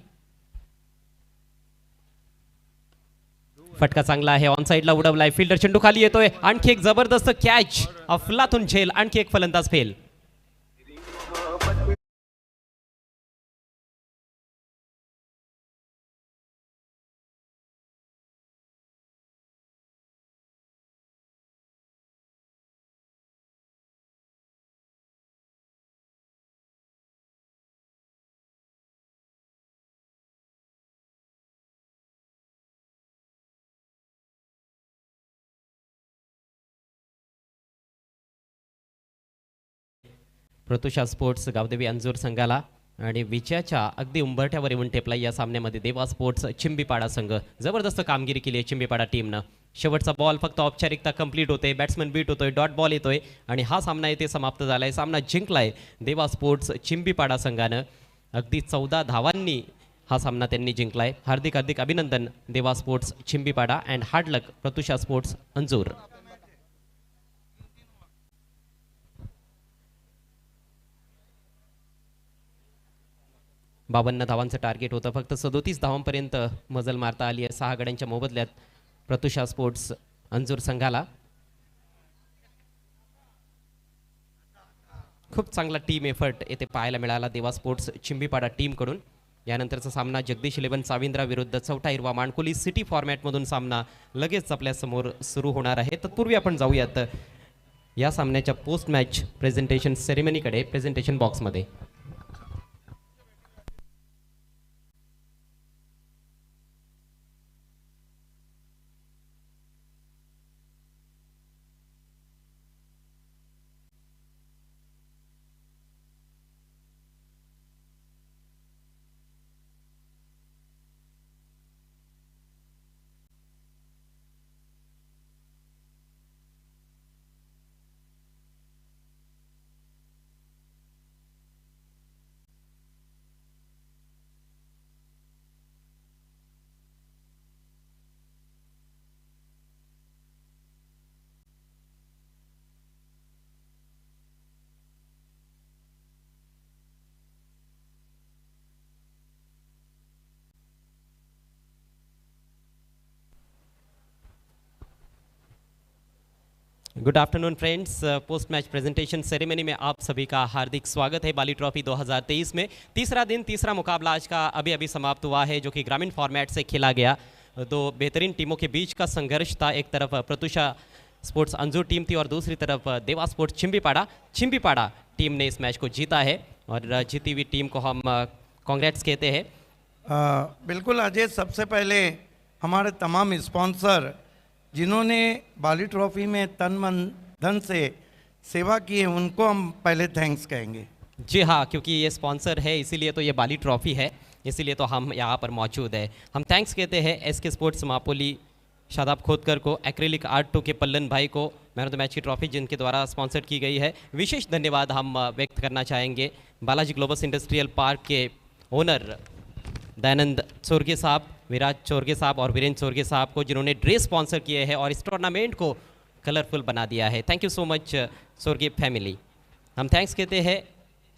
फटका चांगला आहे, ऑन साईडला उडवलाय, फिल्डर चेंडू खाली येतोय, आणखी एक जबरदस्त कॅच, अफलातून झेल, आणखी एक फलंदाज फेल. प्रतुषा स्पोर्ट्स गावदेवी अंजूर संघाला आणि विजयाच्या अगदी उंबरठ्यावर येऊन टेपला या सामन्यामध्ये देवा स्पोर्ट्स चिंबीपाडा संघ. जबरदस्त कामगिरी केली आहे चिंबीपाडा टीमनं. शेवटचा बॉल फक्त औपचारिकता कंप्लीट होते, बॅट्समन बीट होतोय, डॉट बॉल येतोय आणि हा सामना येथे समाप्त झालाय. सामना जिंकलाय देवा स्पोर्ट्स चिंबीपाडा संघानं. अगदी 14 धावांनी हा सामना त्यांनी जिंकलाय. हार्दिक हार्दिक अभिनंदन Deva sports Chimbipada and hard luck Pratusha sports Anjur. बावन्न धावांचं टार्गेट होतं, फक्त 37 धावांपर्यंत मजल मारता आली आहे 6 गड्यांच्या मोबदल्यात प्रतुषा स्पोर्ट्स अंजूर संघाला. खूप चांगला टीम एफर्ट येथे पाहायला मिळाला देवा स्पोर्ट्स चिंबीपाडा टीमकडून. यानंतरचा सामना जगदीश 11 साविंद्रा विरुद्ध चौथा हिरवा माणकुली सिटी फॉर्मॅटमधून सामना लगेच आपल्यासमोर सुरू होणार आहे. तत्पूर्वी आपण जाऊयात या सामन्याच्या पोस्ट मॅच प्रेझेंटेशन सेरेमनीकडे प्रेझेंटेशन बॉक्समध्ये. Good afternoon friends, post match presentation ceremony में आप सभी का हार्दिक स्वागत है. बाली ट्रॉफी 2023 में तीसरा दिन तीसरा मुकाबला आज का अभी अभी समाप्त हुआ है, जो कि ग्रामीण फॉर्मेट से खेला गया. दो बेहतरीन टीमों के बीच का संघर्ष था. एक तरफ प्रतुषा स्पोर्ट्स अंजूर टीम थी और दूसरी तरफ देवा स्पोर्ट्स चिंबीपाड़ा टीम ने इस मैच को जीता है और जीती हुई टीम को हम कांग्रेट्स कहते हैं. बिल्कुल अजय, सबसे पहले हमारे तमाम स्पॉन्सर जिन्होंने बाली ट्रॉफी में तन मन धन से सेवा की है, उनको हम पहले थैंक्स कहेंगे. जी हाँ, क्योंकि ये स्पॉन्सर है इसीलिए तो ये बाली ट्रॉफी है, इसीलिए तो हम यहाँ पर मौजूद है. हम थैंक्स कहते हैं एसके स्पोर्ट्स मापोली शादाब खोदकर को, एक्रेलिक आर्ट 2 के पल्लन भाई को, मैन ऑफ द मैच की ट्रॉफी जिनके द्वारा स्पॉन्सर की गई है. विशेष धन्यवाद हम व्यक्त करना चाहेंगे बालाजी ग्लोबस इंडस्ट्रियल पार्क के ओनर दयानंद चोरगे साहब, विराज चोरगे साहब और वीरेंद्र चोरगे साहब को, जिन्होंने ड्रेस स्पॉन्सर किए हैं और इस टूर्नामेंट को कलरफुल बना दिया है. Thank you so much Chorge family. हम थैंक्स कहते हैं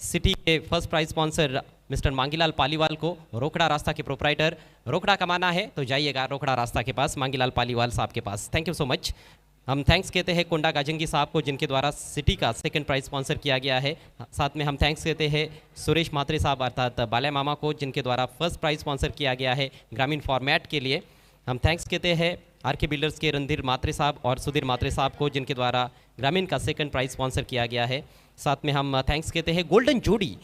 सिटी के first prize sponsor mister Mangilal Paliwal को, रोकड़ा रास्ता के प्रोपराइटर. रोकड़ा कमाना है तो जाइएगा रोकड़ा रास्ता के पास, मांगीलाल पालीवाल साहब के पास. Thank you so much. हम थैंक्स कहते हैं कोंडा गाजंगी साहब को, जिनके द्वारा सिटी का सेकंड प्राइज स्पॉन्सर किया गया है. साथ में हम थैंक्स कहते हैं सुरेश मात्रे साहब अर्थात बाल्या मामा को, जिनके द्वारा फर्स्ट प्राइज स्पॉन्सर किया गया है ग्रामीण फॉर्मेट के लिए. हम थैंक्स कहते हैं आरके बिल्डर्स के रणधीर मात्रे साहब और सुधीर मात्रे साहब को, जिनके द्वारा ग्रामीण का सेकंड प्राइज स्पॉन्सर किया गया है. साथ में हम थैंक्स कहते हैं गोल्डन जोड़ी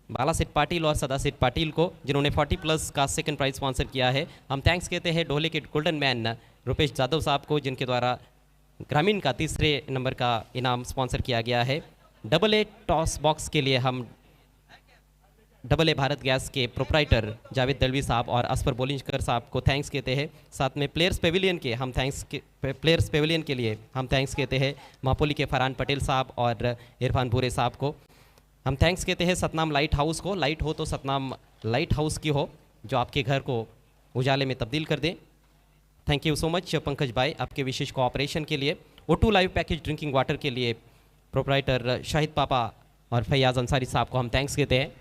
बाला सेठ पाटिल और सदा सेठ पाटिल को, जिन्होंने 40+ का सेकंड प्राइज स्पॉन्सर किया है. हम थैंक्स कहते हैं ढोले के गोल्डन मैन रुपेश जादव साहब को, जिनके द्वारा ग्रामीण का तीसरे नंबर का इनाम स्पॉन्सर किया गया है. AA टॉस बॉक्स के लिए हम AA भारत गैस के प्रोपराइटर जावेद दलवी साहब और असफर बोलिंजकर साहब को थैंक्स कहते हैं. साथ में प्लेयर्स पेविलियन के लिए हम थैंक्स कहते हैं मापोली के फरहान पटेल साहब और इरफान भूरे साहब को. हम थैंक्स कहते हैं सतनाम लाइट हाउस को, लाइट हो तो सतनाम लाइट हाउस की हो, जो आपके घर को उजाले में तब्दील कर दे. Thank you so much Pankaj भाई आपके विशेष कोऑपरेशन के लिए. O2 live package drinking water के लिए प्रोपराइटर शाहिद पापा और फैयाज अंसारी साहब को हम थैंक्स कहते हैं.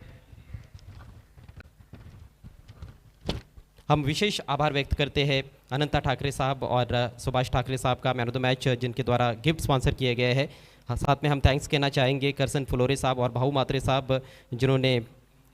हम विशेष आभार व्यक्त करते हैं अनंता ठाकरे साहब और सुभाष ठाकरे साहब का मैन ऑफ द मैच जिनके द्वारा गिफ्ट स्पॉन्सर किए गए हैं। साथ में हम थैंक्स कहना चाहेंगे करसन फुलोरे साहब और भाऊ मात्रे साहब जिन्होंने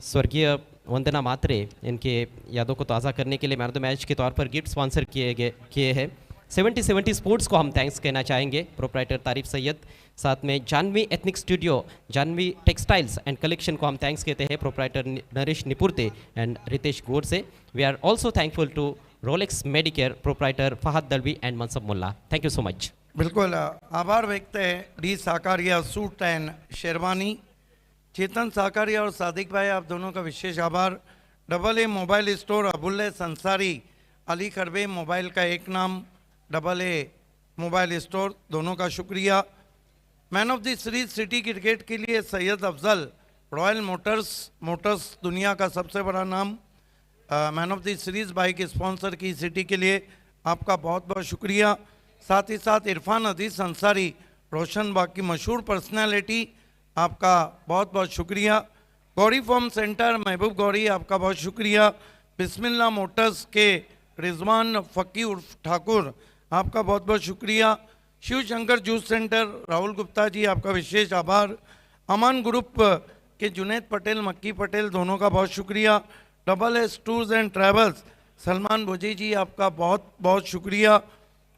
स्वर्गीय वंदना मात्रे इनके यादों को ताज़ा करने के लिए मैन ऑफ द मैच के तौर पर गिफ्ट स्पॉन्सर किए हैं। 70 स्पोर्ट्स को हम थैंक्स कहना चाहेंगे, प्रोप्राइटर तारिफ सैयद, साथ में Janvi ethnic studio, Janvi textiles and collection को हम थैंक्स कहते हैं, प्रोप्राइटर नरेश निपुरते एंड रितेश गोर से। We are also thankful to Rolex medicare, proprietor Fahad Dalvi and Mansab Mulla. Thank you so much. बिल्कुल आभार व्यक्त है D Sakaria suit and sherwani, Chetan Sakaria और सादिक भाई आप दोनों का विशेष आभार। AA मोबाइल स्टोर अबुल्ले संसारी, अली खरबे मोबाइल का एक नाम, AA मोबाइल स्टोर, दोनों का शुक्रिया। Man of the series city cricket के लिए सैयद अफजल, रॉयल मोटर्स दुनिया का सबसे बड़ा नाम, man of the series bike sponsor की सिटी के लिए आपका बहुत बहुत शुक्रिया। साथ ही साथ इरफान अजीज अंसारी, रोशन बाग की मशहूर पर्सनालिटी, आपका बहुत बहुत शुक्रिया। गौरी फॉर्म सेंटर महबूब गौरी, आपका बहुत शुक्रिया। बिस्मिल्लाह मोटर्स के रिजवान फ़की उर्फ ठाकुर, आपका बहुत बहुत शुक्रिया। शिव शंकर जूस सेंटर राहुल गुप्ता जी, आपका विशेष आभार। अमान ग्रुप के जुनैद पटेल, मक्की पटेल, दोनों का बहुत शुक्रिया। SS tours and travels Salman Bhoji ji, आपका बहुत बहुत शुक्रिया।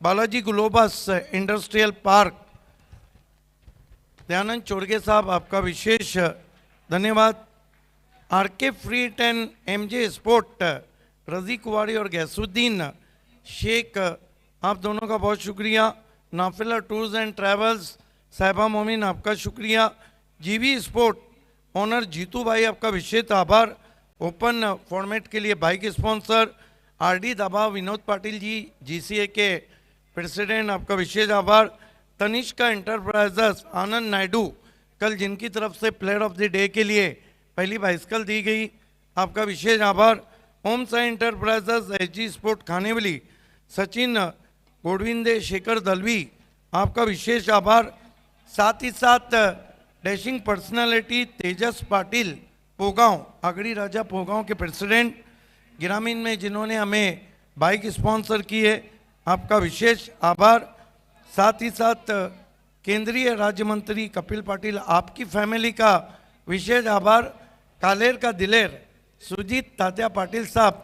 Balaji globus industrial park Dayanand Chorge साहब, आपका विशेष धन्यवाद। RK freight and MJ sport Raji Kuwari और गैसुद्दीन शेख, आप दोनों का बहुत शुक्रिया। नाफिला टूर्स एंड ट्रैवल्स साहिबा मोमिन, आपका शुक्रिया। GV स्पोर्ट ओनर जीतू भाई, आपका विशेष आभार। ओपन फॉर्मेट के लिए बाइक स्पॉन्सर RD दाबा विनोद पाटिल जी, GCA के प्रेसिडेंट, आपका विशेष आभार। तनिष्का एंटरप्राइजेस आनंद नायडू, कल जिनकी तरफ से प्लेयर ऑफ द डे के लिए पहली बाइसिकल दी गई, आपका विशेष आभार। Om Sai enterprises SG sport Khanevali, Sachin Godvinde Shekhar Dalvi, आपका विशेष आभार। साथ ही साथ डैशिंग पर्सनालिटी तेजस पाटिल पोगांव, आगड़ी राजा पोगांव के प्रेसिडेंट, ग्रामीण में जिन्होंने हमें बाइक स्पॉन्सर की है, आपका विशेष आभार। साथ ही साथ केंद्रीय राज्य मंत्री कपिल पाटिल, आपकी फैमिली का विशेष आभार। कालेर का दिलेर सुजीत तात्या पाटिल साहब,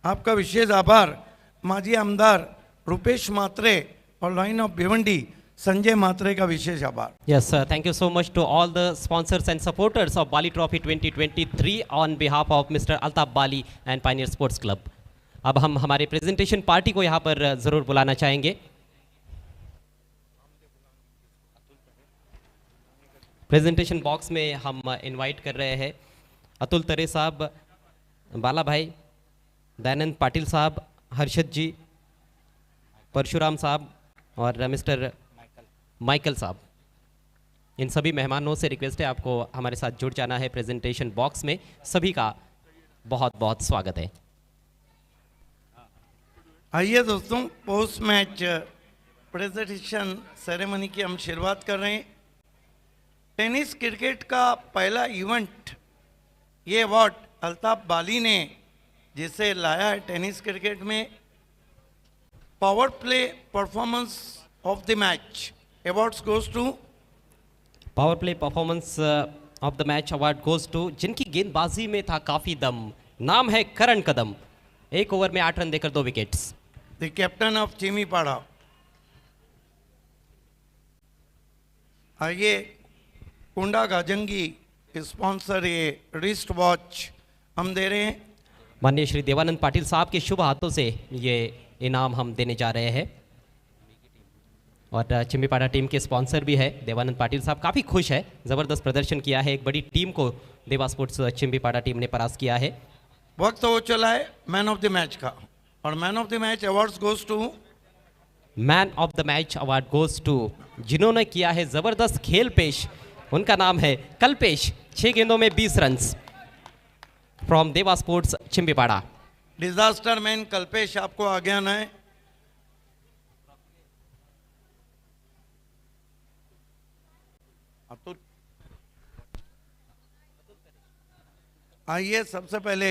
आपका विशेष आभार। माजी आमदार रुपेश मात्रे और लाइन ऑफ भिवंडी संजय मात्रे का विशेष आभार। Yes, sir. Thank you so much to all the sponsors and supporters of Bali Trophy 2023 on behalf of Mr. Altaf Bali and Pioneer Sports Club. अब हम हमारे प्रेजेंटेशन पार्टी को यहाँ पर ज़रूर बुलाना चाहेंगे। प्रेजेंटेशन बॉक्स में हम इनवाइट कर रहे हैं अतुल तरे साहब, बाला भाई, दयानंद पाटिल साहब, हर्षद जी, परशुराम साहब और मिस्टर माइकल साहब। इन सभी मेहमानों से रिक्वेस्ट है आपको हमारे साथ जुड़ जाना है प्रेजेंटेशन बॉक्स में। सभी का बहुत बहुत स्वागत है। आइए दोस्तों, पोस्ट मैच प्रेजेंटेशन सेरेमनी की हम शुरुआत कर रहे हैं। टेनिस क्रिकेट का पहला इवेंट, ये अवार्ड अल्ताफ बाली ने जिसे लाया है टेनिस क्रिकेट में, power play performance of the match awards goes to, power play performance of the match award goes to जिनकी गेंदबाजी में था काफी दम, नाम है करण कदम। 1 ओवर में 8 रन देकर 2 wickets. The captain of Chimipada. आइए, कुंडा गाजंगी स्पॉन्सर ये रिस्ट वॉच हम दे रहे हैं। माननीय श्री देवानंद पाटिल साहब के शुभ हाथों से ये इनाम हम देने जा रहे हैं और चिम्बीपाड़ा टीम के स्पॉन्सर भी है देवानंद पाटिल साहब। काफ़ी खुश है, ज़बरदस्त प्रदर्शन किया है, एक बड़ी टीम को देवा स्पोर्ट्स चिम्बीपाड़ा टीम ने परास्त किया है। वक्त हो चला है मैन ऑफ द मैच का, और man of the match awards goes to, man of the match award goes to जिन्होंने किया है ज़बरदस्त खेल पेश, उनका नाम है कल्पेश। 6 गेंदों में 20 रन्स फ्रॉम देवा स्पोर्ट्स चिम्बीपाड़ा। डिजास्टर मैन कल्पेश, आपको आगे आना है। आइए, सबसे पहले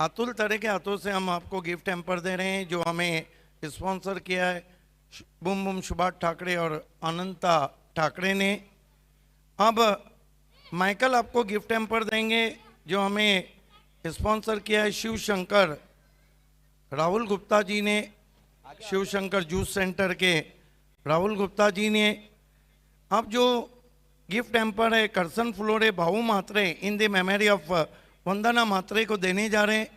अतुल तरह के हाथों से हम आपको गिफ्ट हैम्पर दे रहे हैं, जो हमें स्पॉन्सर किया है बूम बूम सुभाष ठाकरे और अनंता ठाकरे ने। अब माइकल आपको गिफ्ट हैम्पर देंगे, जो हमें स्पॉन्सर किया है शिव शंकर राहुल गुप्ता जी ने, शिव शंकर जूस सेंटर के राहुल गुप्ता जी ने। अब जो गिफ्ट हैम्पर है करसन फ्लोरे भाऊ मात्रे in the memory of Vandana मात्रे को देने जा रहे हैं,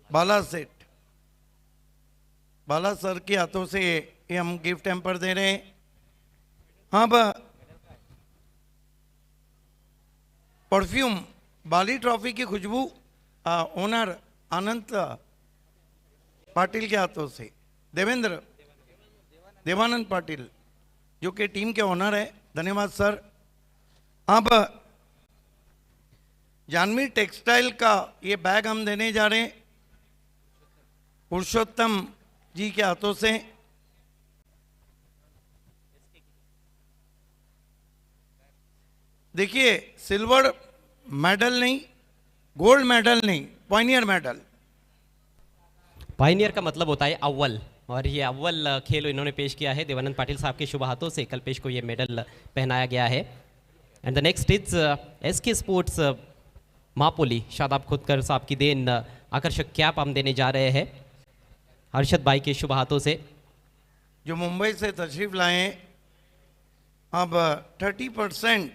बाला सेठ, बाला सर के हाथों से ये हम गिफ्ट हैम्पर दे रहे हैं। अब परफ्यूम बाली ट्रॉफी की खुशबू ओनर अनंत पाटिल के हाथों से, देवानंद पाटिल जो कि टीम के ओनर है, धन्यवाद सर। अब जानवी टेक्सटाइल का ये बैग हम देने जा रहे हैं पुरुषोत्तम जी के हाथों से। देखिए सिल्वर मेडल नहीं, गोल्ड मेडल नहीं, पायनियर मेडल। पायनियर का मतलब होता है अव्वल, और ये अव्वल खेल इन्होंने पेश किया है। देवानंद पाटिल साहब के शुभ हाथों से कल्पेश को ये मेडल पहनाया गया है। And the next is SK sports Mapoli, Shadab Khudkar साहब की देन आकर्षक कैप हम देने जा रहे हैं हर्षद भाई के शुभ हाथों से, जो मुंबई से तशरीफ लाए। अब 30%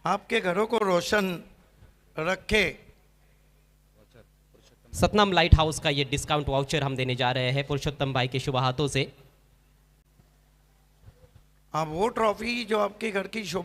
आपके घरों को रोशन रखे। सतनाम लाइट हाउस का ये डिस्काउंट वाउचर हम देने जा रहे हैं पुरुषोत्तम भाई के शुभ हाथों से। अब वो ट्रॉफी जो आपके घर की शोभा